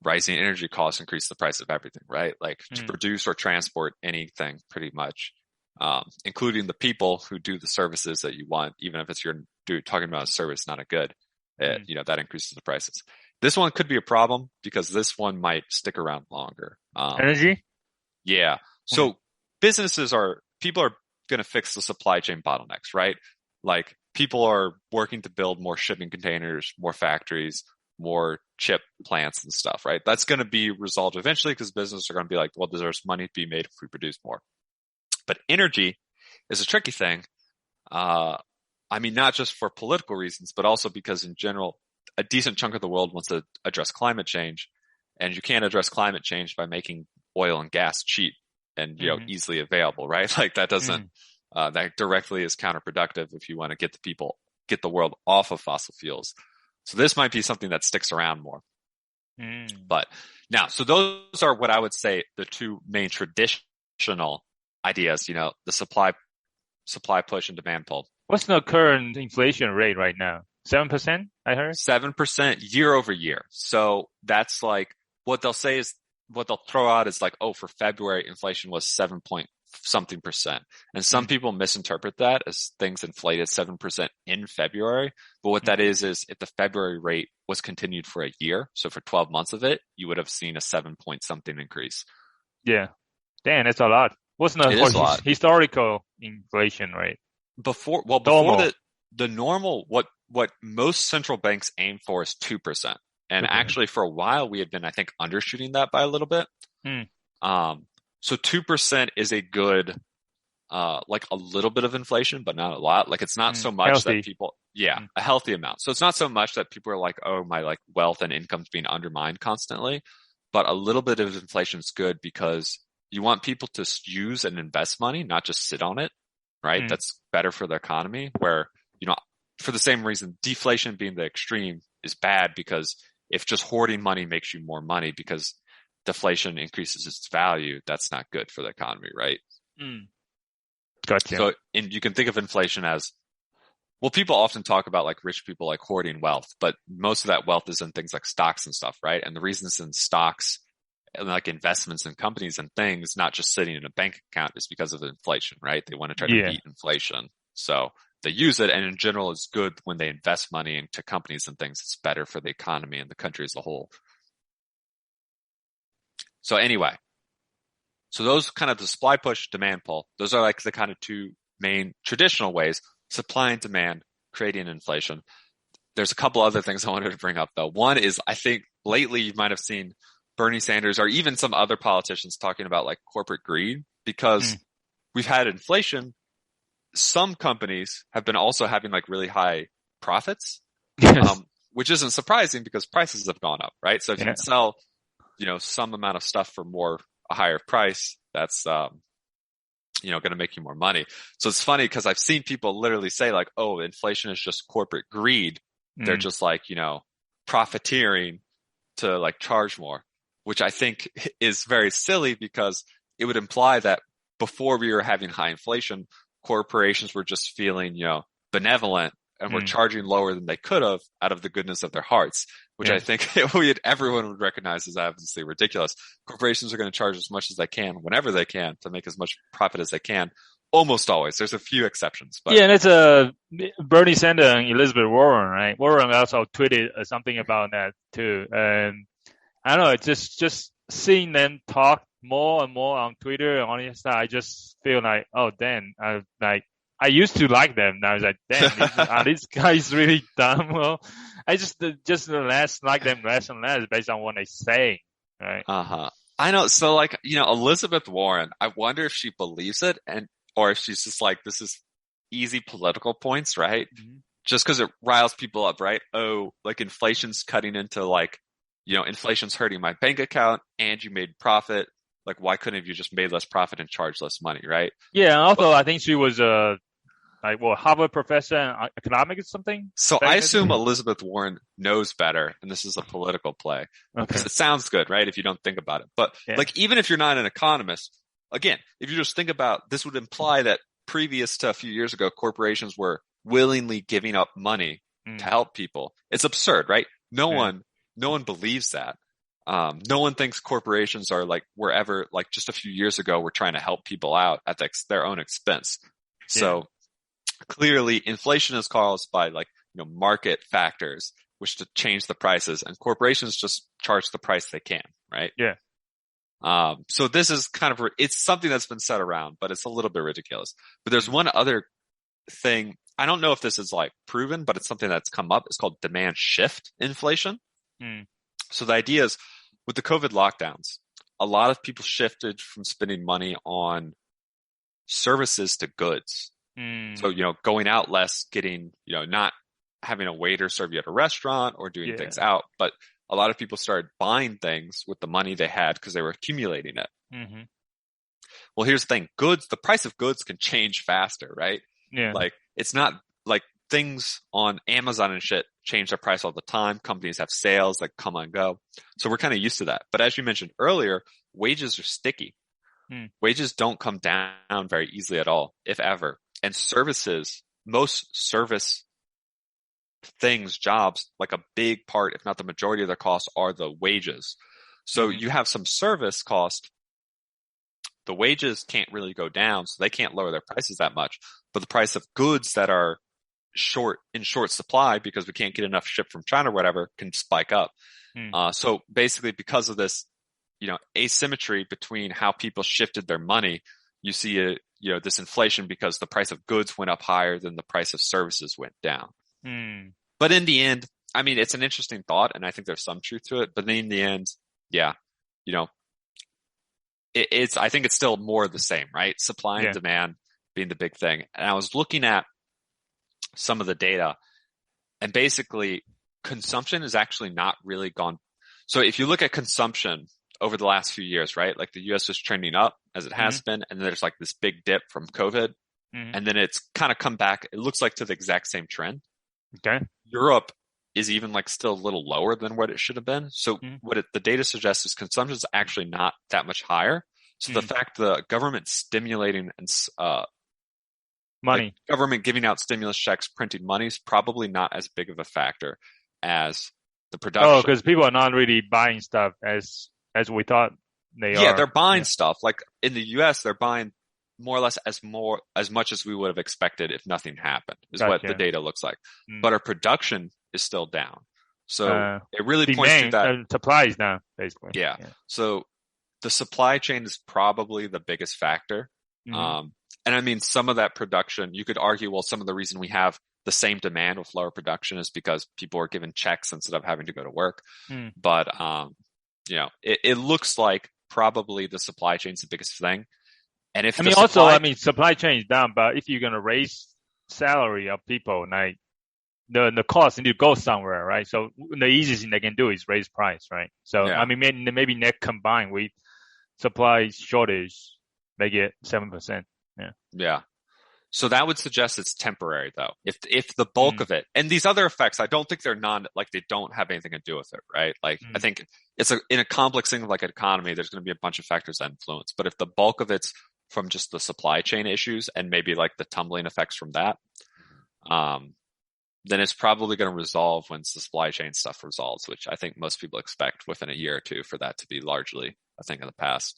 rising energy costs increase the price of everything, right? Like to produce or transport anything pretty much. Including the people who do the services that you want, even if it's talking about a service, not a good, that increases the prices. This one could be a problem because this one might stick around longer. Energy? Yeah. So people are going to fix the supply chain bottlenecks, right? Like people are working to build more shipping containers, more factories, more chip plants and stuff, right? That's going to be resolved eventually because businesses are going to be like, well, there's money to be made if we produce more. But energy is a tricky thing. Not just for political reasons, but also because in general, a decent chunk of the world wants to address climate change. And you can't address climate change by making oil and gas cheap and, easily available, right? Like that doesn't, that directly is counterproductive if you want to get the world off of fossil fuels. So this might be something that sticks around more. But now, so those are what I would say the two main traditional ideas, the supply push and demand pull. What's the current inflation rate right now? 7%, I heard? 7% year over year. So that's like what they'll throw out is like, oh, for February, inflation was 7 point something percent. And some people misinterpret that as things inflated 7% in February. But what that is if the February rate was continued for a year, so for 12 months of it, you would have seen a 7 point something increase. Yeah. Damn, that's a lot. What's the historical inflation rate? Before the normal, what most central banks aim for is 2%. And actually for a while we had been, I think, undershooting that by a little bit. So 2% is a good, like a little bit of inflation, but not a lot. Like it's not so much healthy. that people, a healthy amount. So it's not so much that people are like, oh, my like wealth and income's being undermined constantly, but a little bit of inflation is good because you want people to use and invest money, not just sit on it, right? That's better for the economy where, for the same reason, deflation being the extreme is bad because if just hoarding money makes you more money because deflation increases its value, that's not good for the economy, right? Gotcha. So you can think of inflation as, well, people often talk about like rich people like hoarding wealth, but most of that wealth is in things like stocks and stuff, right? And the reason it's in stocks and like investments in companies and things, not just sitting in a bank account, is because of inflation, right? They want to try to beat inflation. So they use it. And in general, it's good when they invest money into companies and things. It's better for the economy and the country as a whole. So anyway, so those kind of the supply push, demand pull, those are like the kind of two main traditional ways, supply and demand, creating inflation. There's a couple other things I wanted to bring up though. One is I think lately you might have seen Bernie Sanders or even some other politicians talking about like corporate greed because we've had inflation. Some companies have been also having like really high profits, which isn't surprising because prices have gone up, right? So if you can sell, some amount of stuff for a higher price, that's going to make you more money. So it's funny because I've seen people literally say like, oh, inflation is just corporate greed. They're just like, profiteering to like charge more, which I think is very silly because it would imply that before we were having high inflation, corporations were just feeling, benevolent and were charging lower than they could have out of the goodness of their hearts, which I think everyone would recognize as obviously ridiculous. Corporations are going to charge as much as they can, whenever they can, to make as much profit as they can. Almost always. There's a few exceptions. But. Yeah, and it's Bernie Sanders and Elizabeth Warren, right? Warren also tweeted something about that too. And I don't know, it's just seeing them talk more and more on Twitter and on Insta, I just feel like, oh, damn, I used to like them. Now I was like, damn, are these guys really dumb? Well, I just like them less and less based on what they say, right? I know. So like, Elizabeth Warren, I wonder if she believes it or if she's just like, this is easy political points, right? Mm-hmm. Just because it riles people up, right? Oh, like inflation's cutting into like, inflation's hurting my bank account and you made profit. Like, why couldn't you just made less profit and charge less money, right? Yeah. And also, I think she was Harvard professor in economics or something. So I assume Elizabeth Warren knows better, and this is a political play. Because it sounds good, right? If you don't think about it. But like, even if you're not an economist, again, if you just think about, this would imply that previous to a few years ago, corporations were willingly giving up money to help people. It's absurd, right? No one believes that. No one thinks corporations are like wherever, like just a few years ago, were trying to help people out at their own expense. So clearly inflation is caused by like, market factors, which to change the prices, and corporations just charge the price they can, right? Yeah. So this is kind of, it's something that's been said around, but it's a little bit ridiculous. But there's one other thing. I don't know if this is like proven, but it's something that's come up. It's called demand shift inflation. So the idea is with the COVID lockdowns, a lot of people shifted from spending money on services to goods. So, going out less, getting, not having a waiter serve you at a restaurant or doing things out, but a lot of people started buying things with the money they had because they were accumulating it. Mm-hmm. Well, here's the thing. The price of goods can change faster, right? Yeah. Like, it's not like things on Amazon and shit change their price all the time. Companies have sales that come and go. So we're kind of used to that. But as you mentioned earlier, wages are sticky. Wages don't come down very easily at all, if ever. And most service things, jobs, like a big part, if not the majority of their costs, are the wages. So you have some service cost. The wages can't really go down, so they can't lower their prices that much. But the price of goods that are in short supply because we can't get enough shipped from China or whatever can spike up. So basically because of this, asymmetry between how people shifted their money, you see this inflation because the price of goods went up higher than the price of services went down. But in the end, I mean, it's an interesting thought and I think there's some truth to it, but in the end, I think it's still more of the same, right? Supply and demand being the big thing. And I was looking at some of the data and basically consumption is actually not really gone. So if you look at consumption over the last few years, right? Like the US was trending up as it has been. And then there's like this big dip from COVID. And then it's kind of come back. It looks like to the exact same trend. Okay. Europe is even like still a little lower than what it should have been. So what the data suggests is consumption is actually not that much higher. So the fact the government stimulating and money, like government giving out stimulus checks, printing money is probably not as big of a factor as the production. Oh, because people are not really buying stuff as we thought they are. Yeah, they're buying stuff. Like in the US, they're buying more or less as much as we would have expected if nothing happened, is what the data looks like. But our production is still down. So it really points to that. Supply is down, basically. Yeah. So the supply chain is probably the biggest factor. And I mean, some of that production, you could argue, well, some of the reason we have the same demand with lower production is because people are given checks instead of having to go to work. But, it looks like probably the supply chain is the biggest thing. And if supply chain is down, but if you're going to raise salary of people, like the cost need to go somewhere, right? So the easiest thing they can do is raise price, right? So, I mean, maybe net combined with supply shortage, they get 7%. Yeah. So that would suggest it's temporary, though. If the bulk of it, and these other effects, I don't think they're they don't have anything to do with it, right? Like, I think in a complex thing like an economy, there's going to be a bunch of factors that influence. But if the bulk of it's from just the supply chain issues and maybe like the tumbling effects from that, then it's probably going to resolve once the supply chain stuff resolves, which I think most people expect within a year or two for that to be largely a thing of the past.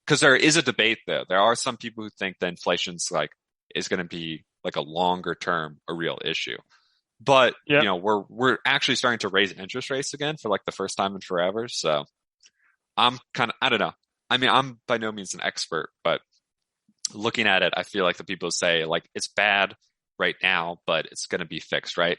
Because there is a debate there. There are some people who think that inflation's is going to be like a longer term, a real issue. But, we're actually starting to raise interest rates again for like the first time in forever. So I don't know. I mean, I'm by no means an expert, but looking at it, I feel like the people say like it's bad right now, but it's going to be fixed, right?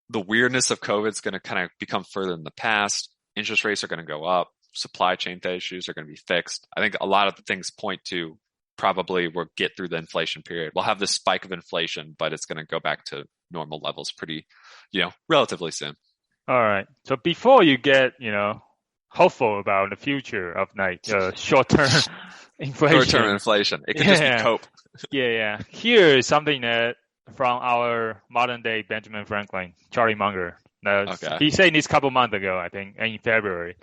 The weirdness of COVID is going to kind of become further in the past. Interest rates are going to go up. Supply chain issues are going to be fixed. I think a lot of the things point to probably we'll get through the inflation period. We'll have this spike of inflation, but it's going to go back to normal levels pretty, relatively soon. All right. So before you get, hopeful about the future of short-term inflation. Short-term inflation. It can just be cope. Yeah. Here is something that from our modern-day Benjamin Franklin, Charlie Munger. He said this a couple months ago, I think, in February.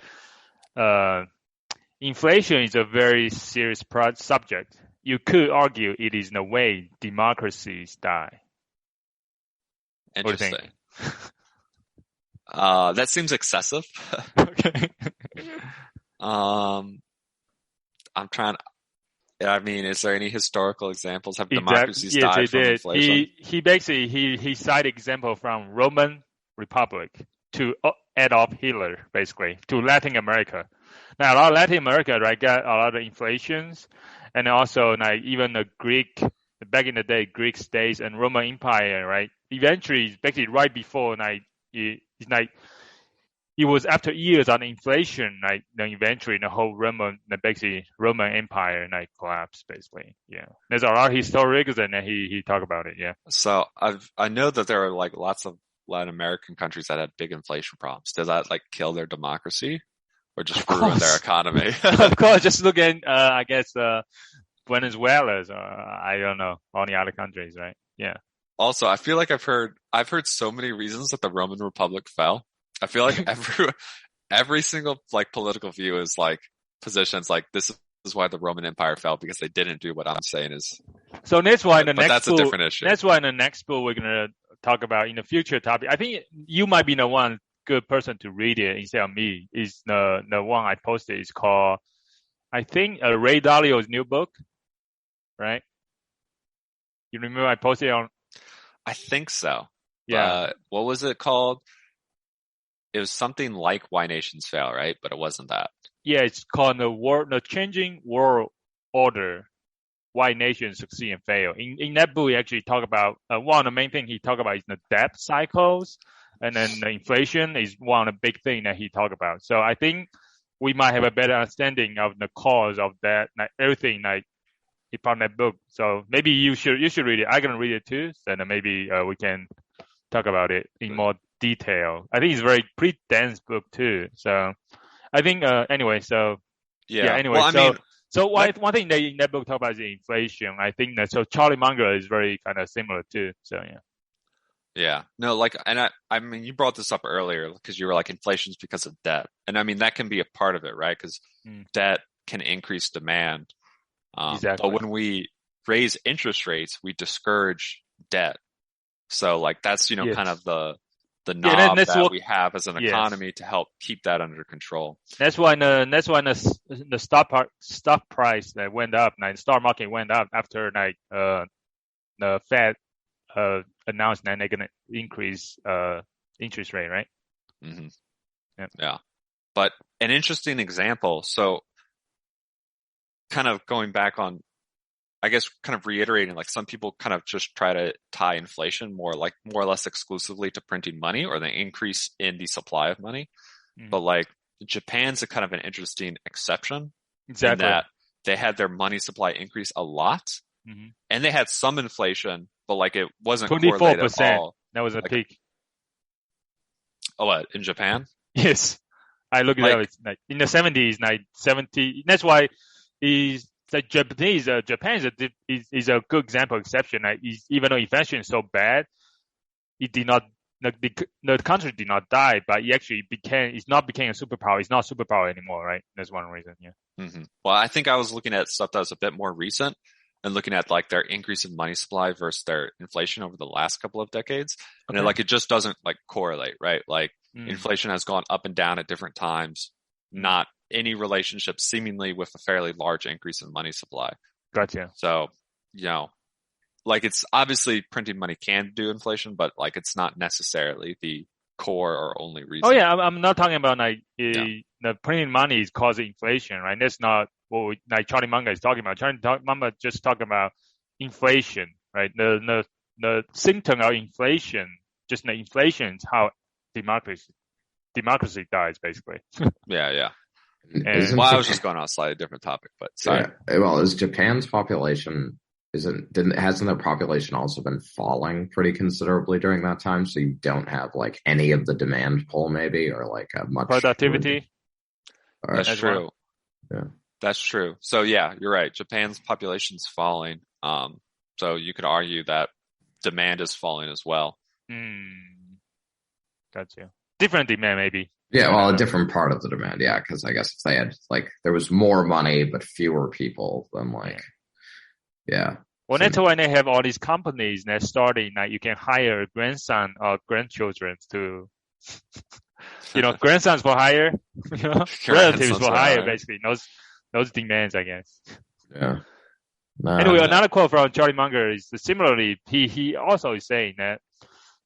Inflation is a very serious subject. You could argue it is the way democracies die. Interesting. That seems excessive. Okay. I'm trying. I mean, is there any historical examples? Have democracies died from inflation? He basically he cited example from Roman Republic to Adolf Hitler, basically to Latin America. Now, a lot of Latin America, right, got a lot of inflations, and also even the Greek, back in the day, Greek states and Roman Empire, right? Eventually, basically right before, it was after years on inflation, then eventually the whole Roman Empire, collapsed, basically. Yeah, there's a lot of historians, and he talked about it. Yeah. So I know that there are lots of Latin American countries that had big inflation problems. Does that kill their democracy? Or just ruin their economy? Of course, just look at, I guess, Venezuela's, I don't know, all the other countries, right? Yeah. Also, I feel like I've heard so many reasons that the Roman Republic fell. I feel like every single political view is positions this is why the Roman Empire fell, because they didn't do what I'm saying is. So that's why in the next that's book, a different issue. That's why in the next book we're gonna talk about in the future topic. I think you might be the one good person to read it instead of me. Is the one I posted is called, I think, Ray Dalio's new book, right? You remember I posted on? I think so. Yeah. What was it called? It was something like Why Nations Fail, right? But it wasn't that. Yeah, it's called the Changing World Order: Why Nations Succeed and Fail. In that book, he actually talk about one of the main things he talk about is the debt cycles. And then the inflation is one of the big things that he talked about. So I think we might have a better understanding of the cause of that, everything he found that book. So maybe you should read it. I'm gonna read it too. So then maybe we can talk about it in more detail. I think it's a pretty dense book too. So I think anyway. So yeah. Anyway, well, one thing that in that book talk about is the inflation. I think that Charlie Munger is very kind of similar too. So yeah. Yeah, no, and I mean, you brought this up earlier because you were inflation's because of debt. And I mean, that can be a part of it, right? Because debt can increase demand. Exactly. But when we raise interest rates, we discourage debt. So that's, yes. kind of the knob that we have as an economy to help keep that under control. That's why the stock price that went up, the stock market went up after the Fed announced that they're going to increase interest rate, right? Mm-hmm. Yep. Yeah. But an interesting example. So kind of going back on, I guess, kind of reiterating, some people kind of just try to tie inflation more or less exclusively to printing money or the increase in the supply of money. Mm-hmm. But Japan's a kind of an interesting exception. Exactly. In that they had their money supply increase a lot. Mm-hmm. And they had some inflation, but it wasn't 24%. At all. That was a peak. Oh, what, in Japan? Yes, I look at it in the 70s, 70. That's why So Japan is a good example exception. Even though inflation is so bad, it did not the country did not die, but it's not became a superpower. It's not a superpower anymore, right? That's one reason. Yeah. Mm-hmm. Well, I think I was looking at stuff that was a bit more recent and looking at like their increase in money supply versus their inflation over the last couple of decades. And it just doesn't like correlate, right? Like inflation has gone up and down at different times, not any relationship seemingly with a fairly large increase in money supply. Gotcha. So, like it's obviously printing money can do inflation, but like it's not necessarily the core or only reason. Oh yeah, I'm not talking about the printing money is causing inflation, right? That's not what Charlie Munger is talking about. Charlie Munger just talking about inflation, right? The symptom of inflation, just the inflation is how democracy dies, basically. Yeah. Well, I was just going on a slightly different topic, but sorry. Yeah. Well, is Japan's population hasn't their population also been falling pretty considerably during that time? So you don't have like any of the demand pull, maybe, or like a much productivity. That's true. Yeah, that's true. So yeah, you're right. Japan's population's falling. So you could argue that demand is falling as well. Gotcha. Different demand, maybe. Yeah, well, a different part of the demand. Yeah, because I guess if they had like there was more money but fewer people, then like, yeah. Well, that's why they have all these companies that starting like you can hire a grandson or grandchildren to, grandsons for hire, relatives for hire, basically. Those demands, I guess. Yeah. Anyway, another quote from Charlie Munger is similarly, he also is saying that,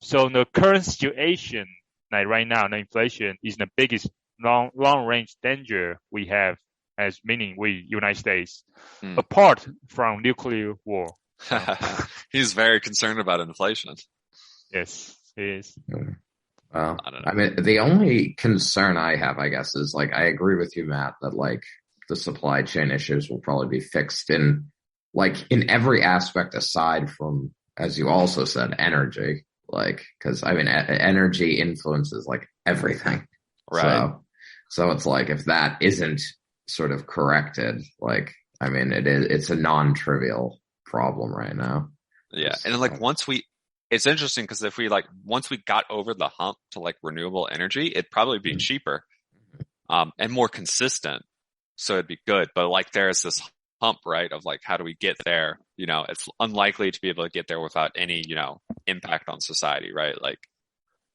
so the current situation, like right now, the inflation is the biggest long range danger we have, as meaning we, United States, apart from nuclear war. He's very concerned about inflation. Yes, he is. Well, I mean, the only concern I have, I guess, is like, I agree with you, Matt, that like the supply chain issues will probably be fixed in every aspect aside from, as you also said, energy. Like, cause I mean, energy influences like everything. Right. So it's like, if that isn't sort of corrected, like, I mean, it's a non-trivial problem right now. Yeah. And like it's interesting because if we once we got over the hump to like renewable energy, it'd probably be cheaper, and more consistent. So it'd be good. But like there's this hump, right? Of like, how do we get there? It's unlikely to be able to get there without any, impact on society, right? Like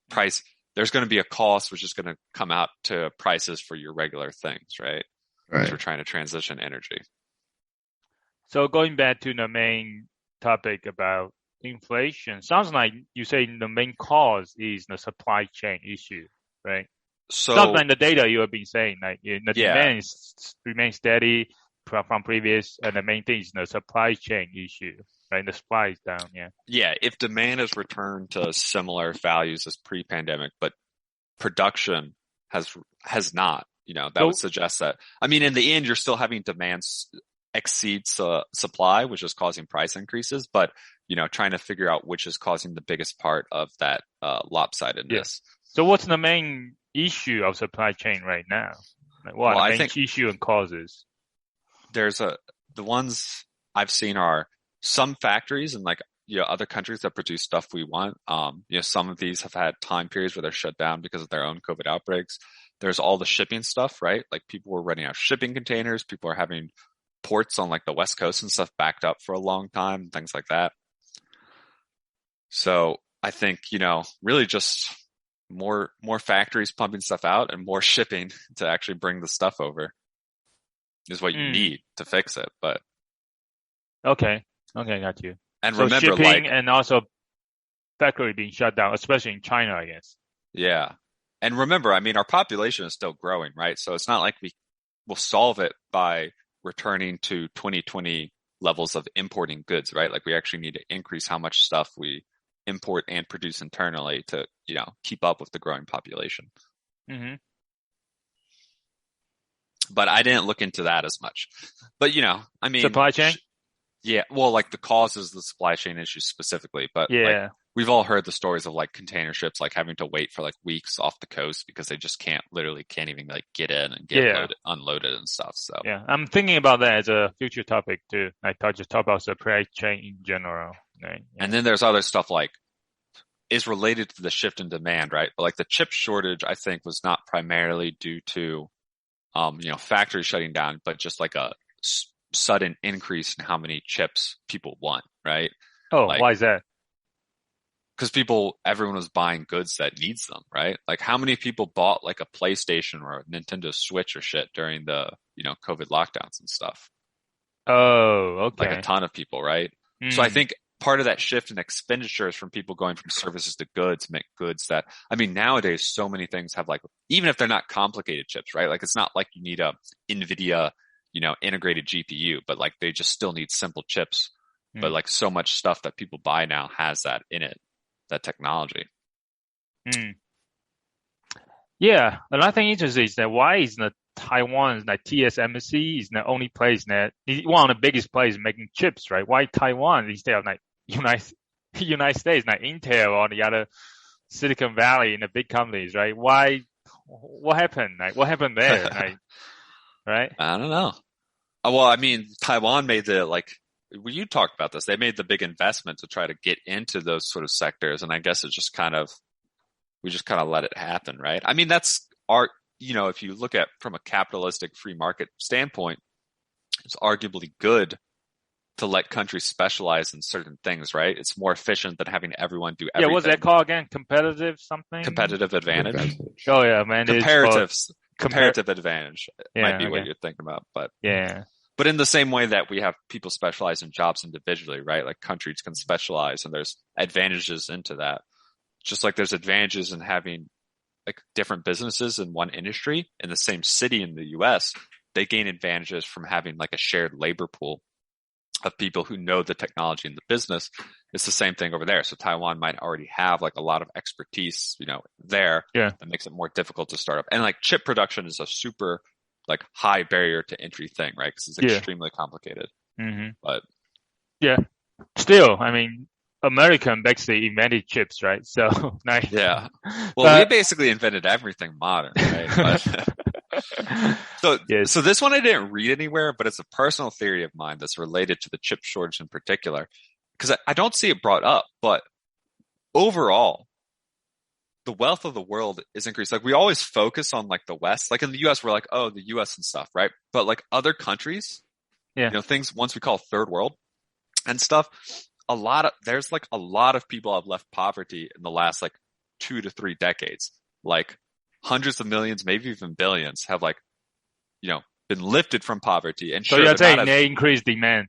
price, there's going to be a cost, which is going to come out to prices for your regular things, right? Because we're trying to transition energy. So going back to the main topic about inflation, sounds like you say the main cause is the supply chain issue, right? So something like the data you have been saying, like the demand remains steady from previous, and the main thing is the supply chain issue, right? The supply is down, Yeah, if demand has returned to similar values as pre-pandemic, but production has not, that would suggest that. I mean, in the end, you're still having demand exceeds supply, which is causing price increases, but trying to figure out which is causing the biggest part of that lopsidedness. Yes. So what's the main issue of supply chain right now? Like what are the main issue and causes? The ones I've seen are some factories and other countries that produce stuff we want. Some of these have had time periods where they're shut down because of their own COVID outbreaks. There's all the shipping stuff, right? Like people were running out of shipping containers. People are having ports on like the West Coast and stuff backed up for a long time, things like that. So I think, really just more factories pumping stuff out and more shipping to actually bring the stuff over is what you need to fix it. But okay, got you. And so remember, shipping and also factory being shut down, especially in China, I guess. Yeah. And remember, I mean, our population is still growing, right? So it's not like we will solve it by returning to 2020 levels of importing goods, right? Like we actually need to increase how much stuff we import and produce internally to, keep up with the growing population. Mm-hmm. But I didn't look into that as much. But, I mean, supply chain? Yeah. Well, like the causes of the supply chain issues specifically, but we've all heard the stories of like container ships like having to wait for like weeks off the coast because they just can't even like get in and get unloaded and stuff. So yeah, I'm thinking about that as a future topic too. Like just talk about supply chain in general. Right? Yeah. And then there's other stuff like is related to the shift in demand, right? But like the chip shortage, I think was not primarily due to, factories shutting down, but just like a sudden increase in how many chips people want, right? Oh, like, why is that? Because everyone was buying goods that needs them, right? Like how many people bought like a PlayStation or a Nintendo Switch or shit during the, COVID lockdowns and stuff? Oh, okay. Like a ton of people, right? So I think part of that shift in expenditures from people going from services to goods make goods that, I mean, nowadays so many things have like, even if they're not complicated chips, right? Like it's not like you need a NVIDIA, integrated GPU, but like they just still need simple chips. But like so much stuff that people buy now has that in it, that technology. Yeah, another thing interesting is that why is the Taiwan, like TSMC, is the only place that one of the biggest players making chips, right? Why Taiwan instead of like United States, like Intel or the other Silicon Valley and the big companies, right? Why? What happened? Like what happened there? Like, right? I don't know. Well, I mean, Taiwan made you talked about this. They made the big investment to try to get into those sort of sectors, and I guess we just kind of let it happen, right? I mean, that's art. If you look at from a capitalistic free market standpoint, it's arguably good to let countries specialize in certain things, right? It's more efficient than having everyone do everything. Yeah, what's that called again? Competitive advantage. Oh yeah, man. Comparative advantage might be what you're thinking about, but yeah. But in the same way that we have people specialize in jobs individually, right? Like countries can specialize and there's advantages into that. Just like there's advantages in having like different businesses in one industry in the same city in the US, they gain advantages from having like a shared labor pool of people who know the technology and the business. It's the same thing over there. So Taiwan might already have like a lot of expertise, there that makes it more difficult to start up. And like chip production is a super like high barrier to entry thing, right? Because it's extremely complicated. But yeah, still, I mean, American basically invented chips, right? So nice. Yeah. Well, we basically invented everything modern, right? So this one I didn't read anywhere, but it's a personal theory of mine that's related to the chip shortage in particular, because I don't see it brought up, but overall, the wealth of the world is increased. Like we always focus on like the West, like in the US, we're like, oh, the US and stuff, right? But like other countries, things once we call third world and stuff, there's like a lot of people have left poverty in the last like 2 to 3 decades. Like hundreds of millions, maybe even billions have like, been lifted from poverty. And so you're saying they increased demand.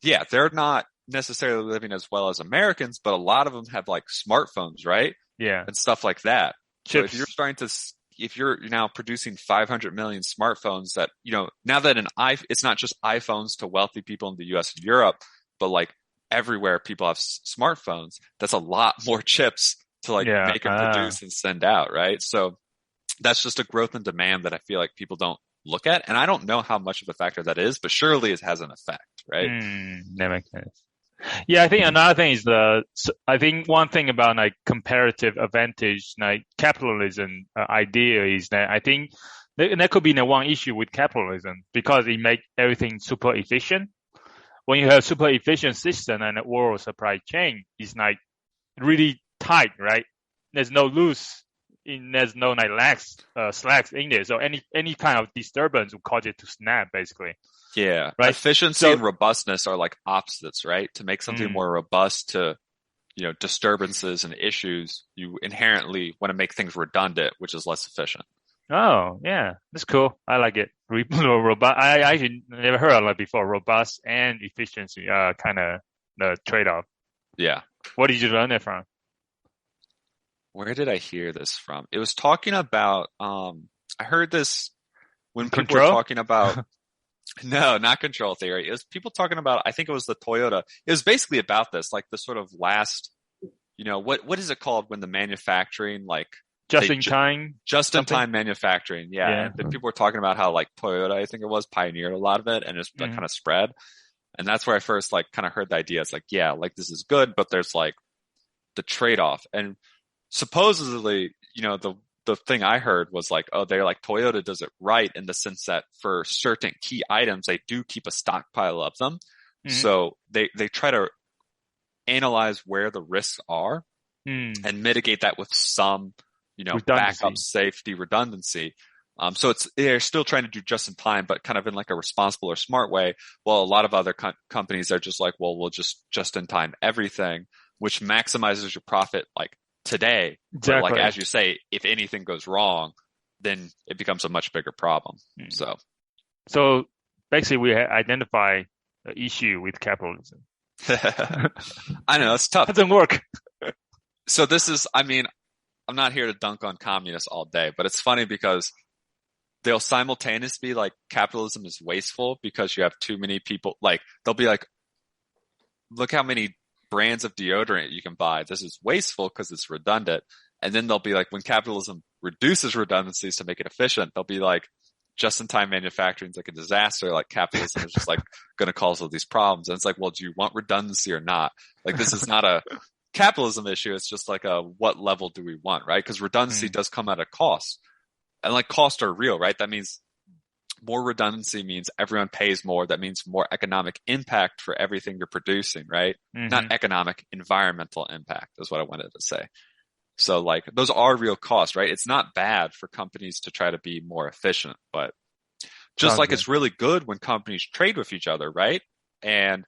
Yeah. They're not necessarily living as well as Americans, but a lot of them have like smartphones, right? Yeah. And stuff like that. Chips. So if you're now producing 500 million smartphones that, now that it's not just iPhones to wealthy people in the US and Europe, but like everywhere people have smartphones, that's a lot more chips to like make and produce and send out, right? So that's just a growth in demand that I feel like people don't look at. And I don't know how much of a factor that is, but surely it has an effect, right? That makes sense. Yeah, I think another thing is I think one thing about like comparative advantage, like capitalism idea is that I think that could be the one issue with capitalism because it makes everything super efficient. When you have super efficient system and the world supply chain is like really tight, right? There's no there's no like slacks in there. So any kind of disturbance will cause it to snap, basically. Yeah. Right? Efficiency and robustness are like opposites, right? To make something more robust to, disturbances and issues, you inherently want to make things redundant, which is less efficient. Oh, yeah. That's cool. I like it. Robust. I actually never heard of that before. Robust and efficiency, kind of the trade-off. Yeah. What did you learn it from? Where did I hear this from? It was talking about, I heard this when people were talking about, no, not control theory. It was people talking about, I think it was the Toyota. It was basically about this, like the sort of last, what is it called when the manufacturing, like, just in time manufacturing. Yeah. And then people were talking about how like Toyota, I think it was, pioneered a lot of it and it's kind of spread. And that's where I first like kind of heard the idea. It's like, yeah, like this is good, but there's like, the trade-off. And supposedly, the thing I heard was like, oh, they're like Toyota does it right in the sense that for certain key items, they do keep a stockpile of them. Mm-hmm. So they try to analyze where the risks are and mitigate that with some, backup safety redundancy. So they're still trying to do just in time, but kind of in like a responsible or smart way. Well, a lot of other companies are just like, well, we'll just in time everything, which maximizes your profit like today. Exactly. But like, as you say, if anything goes wrong, then it becomes a much bigger problem. So basically we identify the issue with capitalism. I know it's tough. It doesn't work. So I'm not here to dunk on communists all day, but it's funny because they'll simultaneously be like capitalism is wasteful because you have too many people. Like they'll be like, look how many brands of deodorant you can buy. This is wasteful because it's redundant. And then they'll be like, when capitalism reduces redundancies to make it efficient, they'll be like, just-in-time manufacturing is like a disaster. Like capitalism is just like going to cause all these problems. And it's like, well, do you want redundancy or not? Like this is not a capitalism issue. It's just like what level do we want, right? Because redundancy does come at a cost. And like costs are real, right? That means more redundancy means everyone pays more. That means more economic impact for everything you're producing, right? Mm-hmm. Not economic, environmental impact is what I wanted to say. So like those are real costs, right? It's not bad for companies to try to be more efficient, but just like it's really good when companies trade with each other, right? And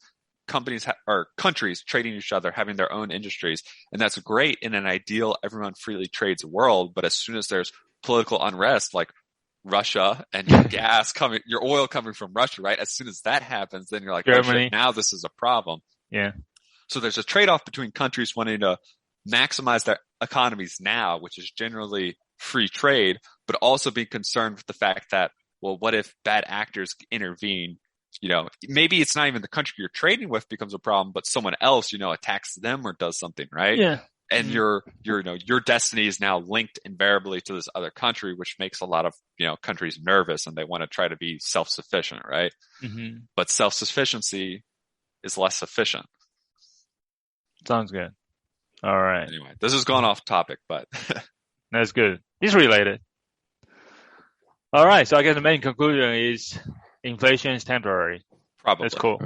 companies or countries trading each other, having their own industries. And that's great in an ideal, everyone freely trades world. But as soon as there's political unrest, like Russia and your oil coming from Russia, right? As soon as that happens, then you're like, Germany. Oh shit, now this is a problem. Yeah. So there's a trade-off between countries wanting to maximize their economies now, which is generally free trade, but also being concerned with the fact that, well, what if bad actors intervene? Maybe it's not even the country you're trading with becomes a problem, but someone else, attacks them or does something, right? Yeah. And your destiny is now linked invariably to this other country, which makes a lot of, countries nervous and they want to try to be self-sufficient, right? Mm-hmm. But self-sufficiency is less efficient. Sounds good. All right. Anyway, this has gone off topic, but that's good. It's related. All right. So I guess the main conclusion is inflation is temporary. Probably. That's cool.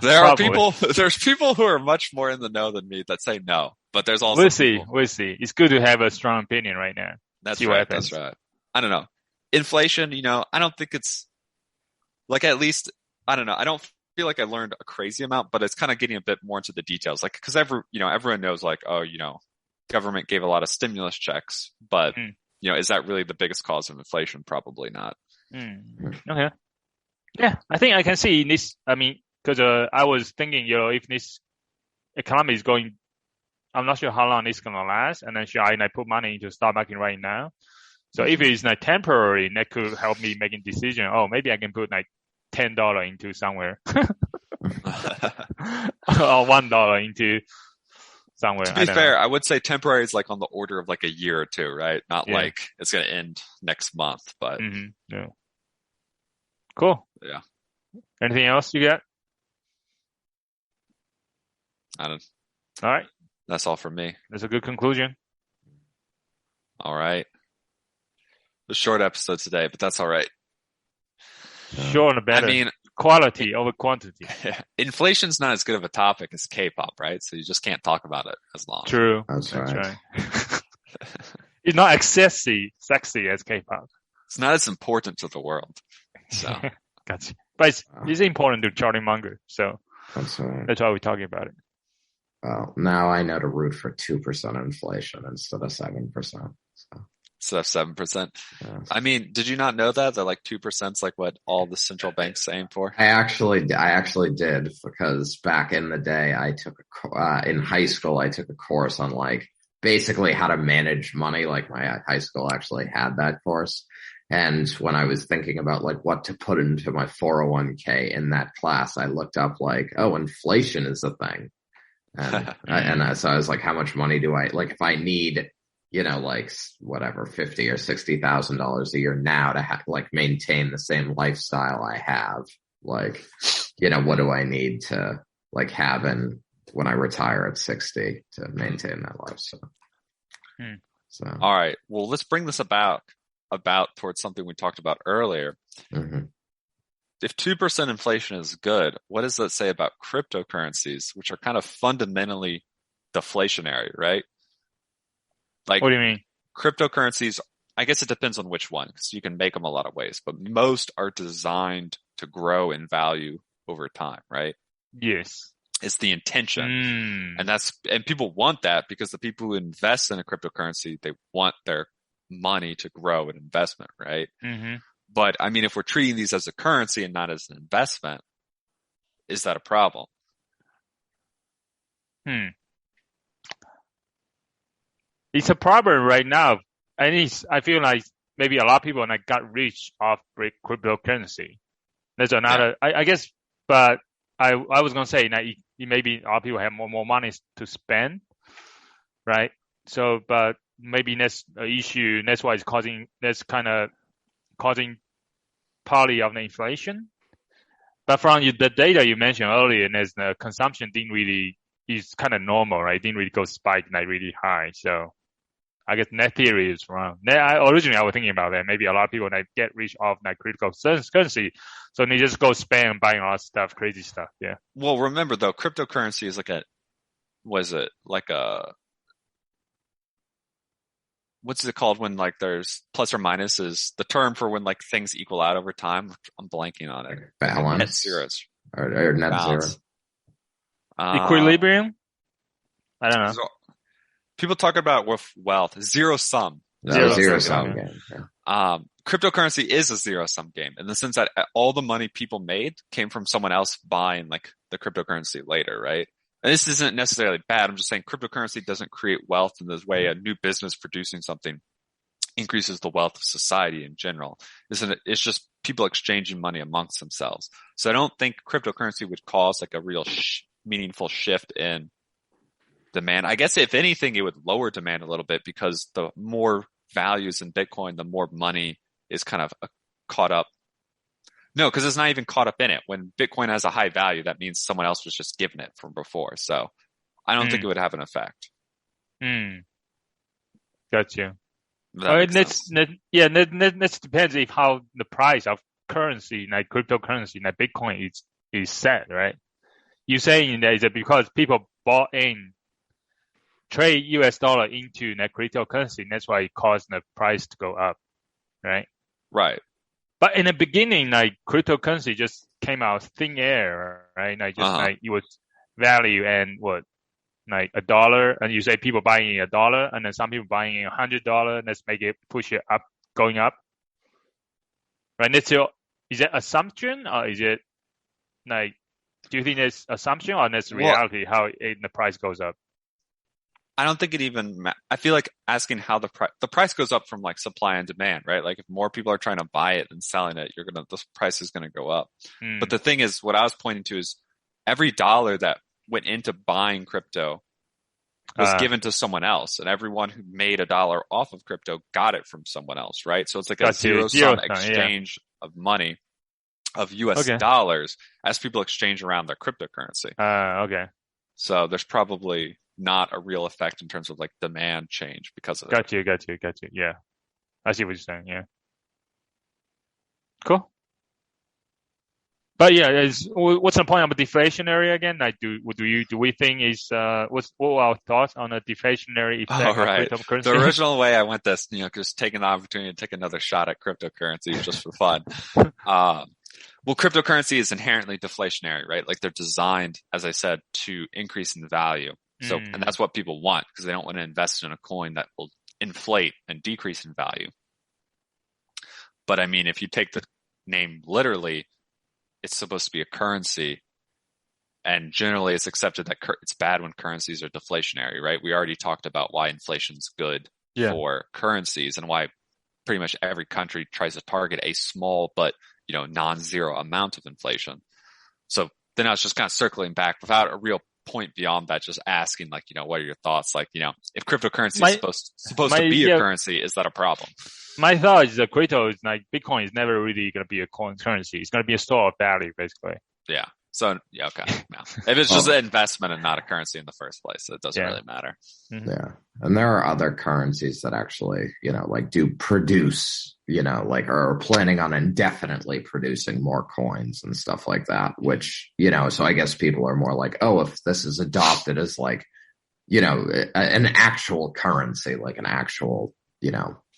There's people who are much more in the know than me that say no, but there's also We'll see. It's good to have a strong opinion right now. That's right. I don't know. Inflation, I don't think it's like, at least, I don't know. I don't feel like I learned a crazy amount, but it's kind of getting a bit more into the details. Like, cause everyone knows like, oh, government gave a lot of stimulus checks, but is that really the biggest cause of inflation? Probably not. Okay. Yeah, I think I can see this. I mean, because I was thinking, if this economy is going, I'm not sure how long it's gonna last, and then should I put money into stock market right now? So if it's like temporary, that could help me making decision. Oh, maybe I can put like $10 into somewhere, or $1 into somewhere. To be fair, I would say temporary is like on the order of like a year or two, right? Not like it's gonna end next month, but yeah. Cool. Yeah. Anything else you got? I don't. All right. That's all from me. That's a good conclusion. All right. A short episode today, but that's all right. Short and better. I mean, quality over quantity. Inflation's not as good of a topic as K-pop, right? So you just can't talk about it as long. True. That's right. It's not as sexy as K-pop. It's not as important to the world. So gotcha. But it's important to Charlie Munger. So that's right. That's why we're talking about it. Well, now I know to root for 2% inflation instead of 7%. So. Instead of 7%. Yes. I mean, did you not know that like 2% is like what all the central banks aim for? I actually did, because back in the day, I took in high school, I took a course on like basically how to manage money. Like my high school actually had that course. And when I was thinking about like what to put into my 401k in that class, I looked up like, oh, inflation is a thing. And so I was like, how much money do I, like if I need, like whatever, $50,000 or $60,000 a year now to like maintain the same lifestyle I have, like, what do I need to like have in when I retire at 60 to maintain that lifestyle. So, all right. Well, let's bring this about towards something we talked about earlier. If 2% inflation is good, what does that say about cryptocurrencies, which are kind of fundamentally deflationary, right? Like, what do you mean? Cryptocurrencies, I guess it depends on which one, because you can make them a lot of ways, but most are designed to grow in value over time, right? Yes. It's the intention. And people want that because the people who invest in a cryptocurrency, they want their money to grow in investment, right? But I mean, if we're treating these as a currency and not as an investment, is that a problem? It's a problem right now. And I feel like maybe a lot of people got rich off cryptocurrency. There's another, I guess, but I was going to say that maybe a lot of people have more money to spend, right? So, but maybe that's an issue. That's why that's kind of causing partly of the inflation. But from the data you mentioned earlier, there's the consumption is kind of normal, right? Didn't really go spike really high. So I guess that theory is wrong. Originally I was thinking about that. Maybe a lot of people get rich off cryptocurrency. So they just go spend buying a lot of stuff, crazy stuff. Yeah. Well, remember though, cryptocurrency is what's it called when there's plus or minus is the term for when things equal out over time. I'm blanking on it. Balance. Net zeros. Or net balance. Zero. Equilibrium? I don't know. So people talk about with wealth, zero sum. Zero sum game. Yeah. Cryptocurrency is a zero sum game in the sense that all the money people made came from someone else buying the cryptocurrency later, right? And this isn't necessarily bad. I'm just saying cryptocurrency doesn't create wealth in this way. A new business producing something increases the wealth of society in general. It's just people exchanging money amongst themselves. So I don't think cryptocurrency would cause a real meaningful shift in demand. I guess if anything, it would lower demand a little bit because the more values in Bitcoin, the more money is kind of caught up. No, because it's not even caught up in it. When Bitcoin has a high value, that means someone else was just given it from before. So I don't think it would have an effect. Gotcha. That depends if how the price of currency, like cryptocurrency, like Bitcoin is set, right? You're saying that is it because people bought in, trade US dollar into that cryptocurrency, and that's why it caused the price to go up, right? Right. But in the beginning, cryptocurrency just came out thin air, right? It was value and $1, and you say people buying $1, and then some people buying $100. Let's make it push it up, going up, right? Is that assumption or is it do you think it's assumption or that's reality? How the price goes up? I don't think it even. I feel like asking how the price goes up from supply and demand, right? If more people are trying to buy it than selling it, the price is gonna go up. But the thing is, what I was pointing to is every dollar that went into buying crypto was given to someone else, and everyone who made $1 off of crypto got it from someone else, right? So it's a zero-sum exchange of money of US dollars as people exchange around their cryptocurrency. Okay. So there's probably not a real effect in terms of demand change because of that. Got you. Yeah. I see what you're saying. Yeah. Cool. But yeah, what's the point of a deflationary again? Do we think what are our thoughts on a deflationary effect of cryptocurrency? The original way I went this, just taking the opportunity to take another shot at cryptocurrency just for fun. Well, cryptocurrency is inherently deflationary, right? They're designed, as I said, to increase in value. So, and that's what people want because they don't want to invest in a coin that will inflate and decrease in value. But I mean, if you take the name literally, it's supposed to be a currency. And generally it's accepted that it's bad when currencies are deflationary, right? We already talked about why inflation's good for currencies and why pretty much every country tries to target a small, but non-zero amount of inflation. So then I was just kind of circling back without a real point beyond that, just asking what are your thoughts? If cryptocurrency is supposed to be a currency, is that a problem? My thought is that Bitcoin is never really going to be a currency. It's going to be a store of value, basically. Yeah. So, yeah, okay. No. If it's just an investment and not a currency in the first place, it doesn't really matter. Mm-hmm. Yeah. And there are other currencies that actually, like do produce, like are planning on indefinitely producing more coins and stuff like that, which, so I guess people are more like, oh, if this is adopted as like, an actual currency, like an actual,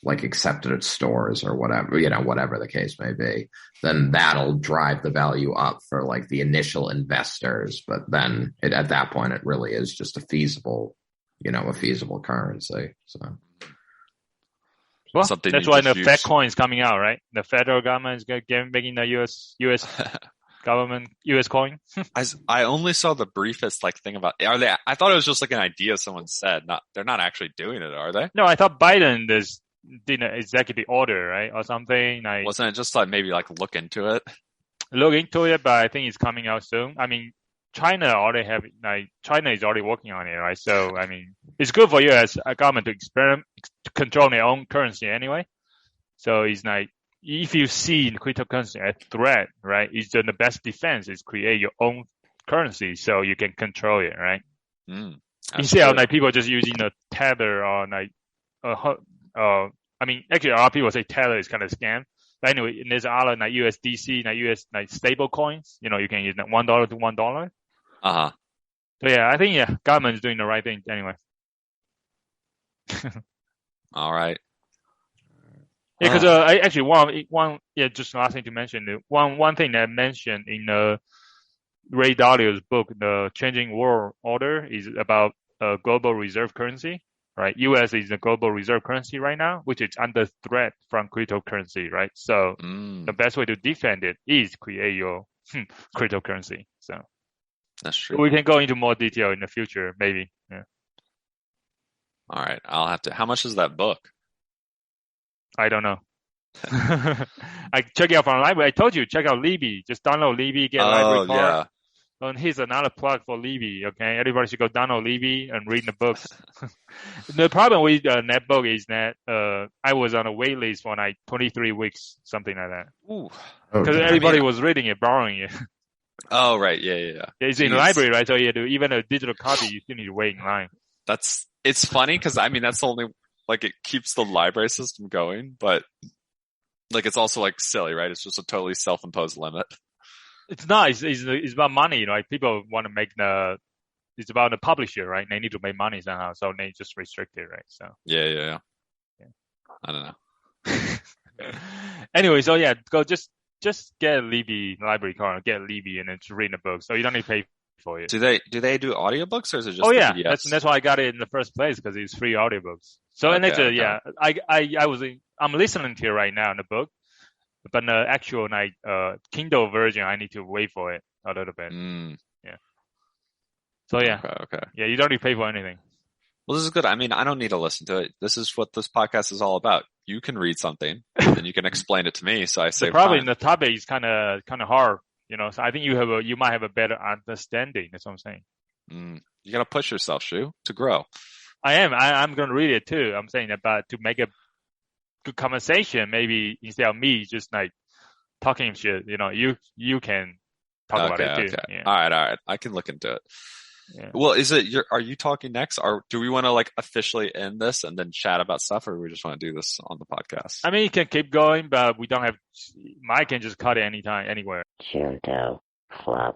like accepted at stores or whatever, whatever the case may be, then that'll drive the value up for like the initial investors. But then at that point, it really is just a feasible currency. So, well, that's why the Fed coin is coming out, right? The federal government is making the U.S. government U.S. coin. I only saw the briefest thing about. I thought it was just like an idea someone said. They're not actually doing it, are they? No, I thought Biden did an executive order, right, or something. Wasn't it just maybe look into it? Look into it, but I think it's coming out soon. I mean, China is already working on it, right? So I mean, it's good for you as a government to experiment, to control their own currency anyway. So it's if you see cryptocurrency as a threat, right, it's the best defense is create your own currency so you can control it, right? Instead of people just using the Tether or I mean, actually, a lot of people say Tether is kind of a scam. But anyway, there's other USDC, US stable coins. You can use $1 to $1. Uh-huh. So yeah, I think government is doing the right thing anyway. All right. Yeah, because actually just last thing to mention, one thing that I mentioned in Ray Dalio's book, The Changing World Order, is about global reserve currency. Right, U.S. is the global reserve currency right now, which is under threat from cryptocurrency. Right, so the best way to defend it is create your cryptocurrency. So that's true. We can go into more detail in the future, maybe. Yeah. All right, I'll have to. How much is that book? I don't know. I check it out from the library. I told you, check out Libby. Just download Libby, get a library card. Yeah. And here's another plug for Libby, okay? Everybody should go download Libby and read the books. The problem with that book is that I was on a wait list for 23 weeks, something like that. Ooh. Because everybody was reading it, borrowing it. Oh, right. Yeah. It's in the library, right? So you do even a digital copy, you still need to wait in line. It's funny because, I mean, that's only, it keeps the library system going, but, it's also, silly, right? It's just a totally self-imposed limit. It's not. It's about money, right? People want to make it's about the publisher, right? They need to make money somehow, so they just restrict it, right? So yeah. I don't know. Anyway, so go just get a Libby library card, get a Libby, and then just read the book. So you don't need to pay for it. Do they do audiobooks, or is it just? Oh yeah, PDFs? that's why I got it in the first place, because it's free audiobooks. So okay, and actually, I'm listening to it right now in the book. But the actual Kindle version, I need to wait for it a little bit. Yeah. So yeah. Okay. Yeah, you don't need to pay for anything. Well, this is good. I mean, I don't need to listen to it. This is what this podcast is all about. You can read something, and you can explain it to me. So I say, the problem in the topic is kind of hard, So I think you might have a better understanding. That's what I'm saying. You gotta push yourself, Shu, to grow. I am. I'm gonna read it too. I'm saying about to make a good conversation, maybe instead of me just talking shit, you can talk about it too. Okay. Yeah. All right. I can look into it. Yeah. Well, are you talking next, or do we want to officially end this and then chat about stuff, or we just want to do this on the podcast? I mean, you can keep going, but we don't have. Mike can just cut it anytime, anywhere. Junto Club.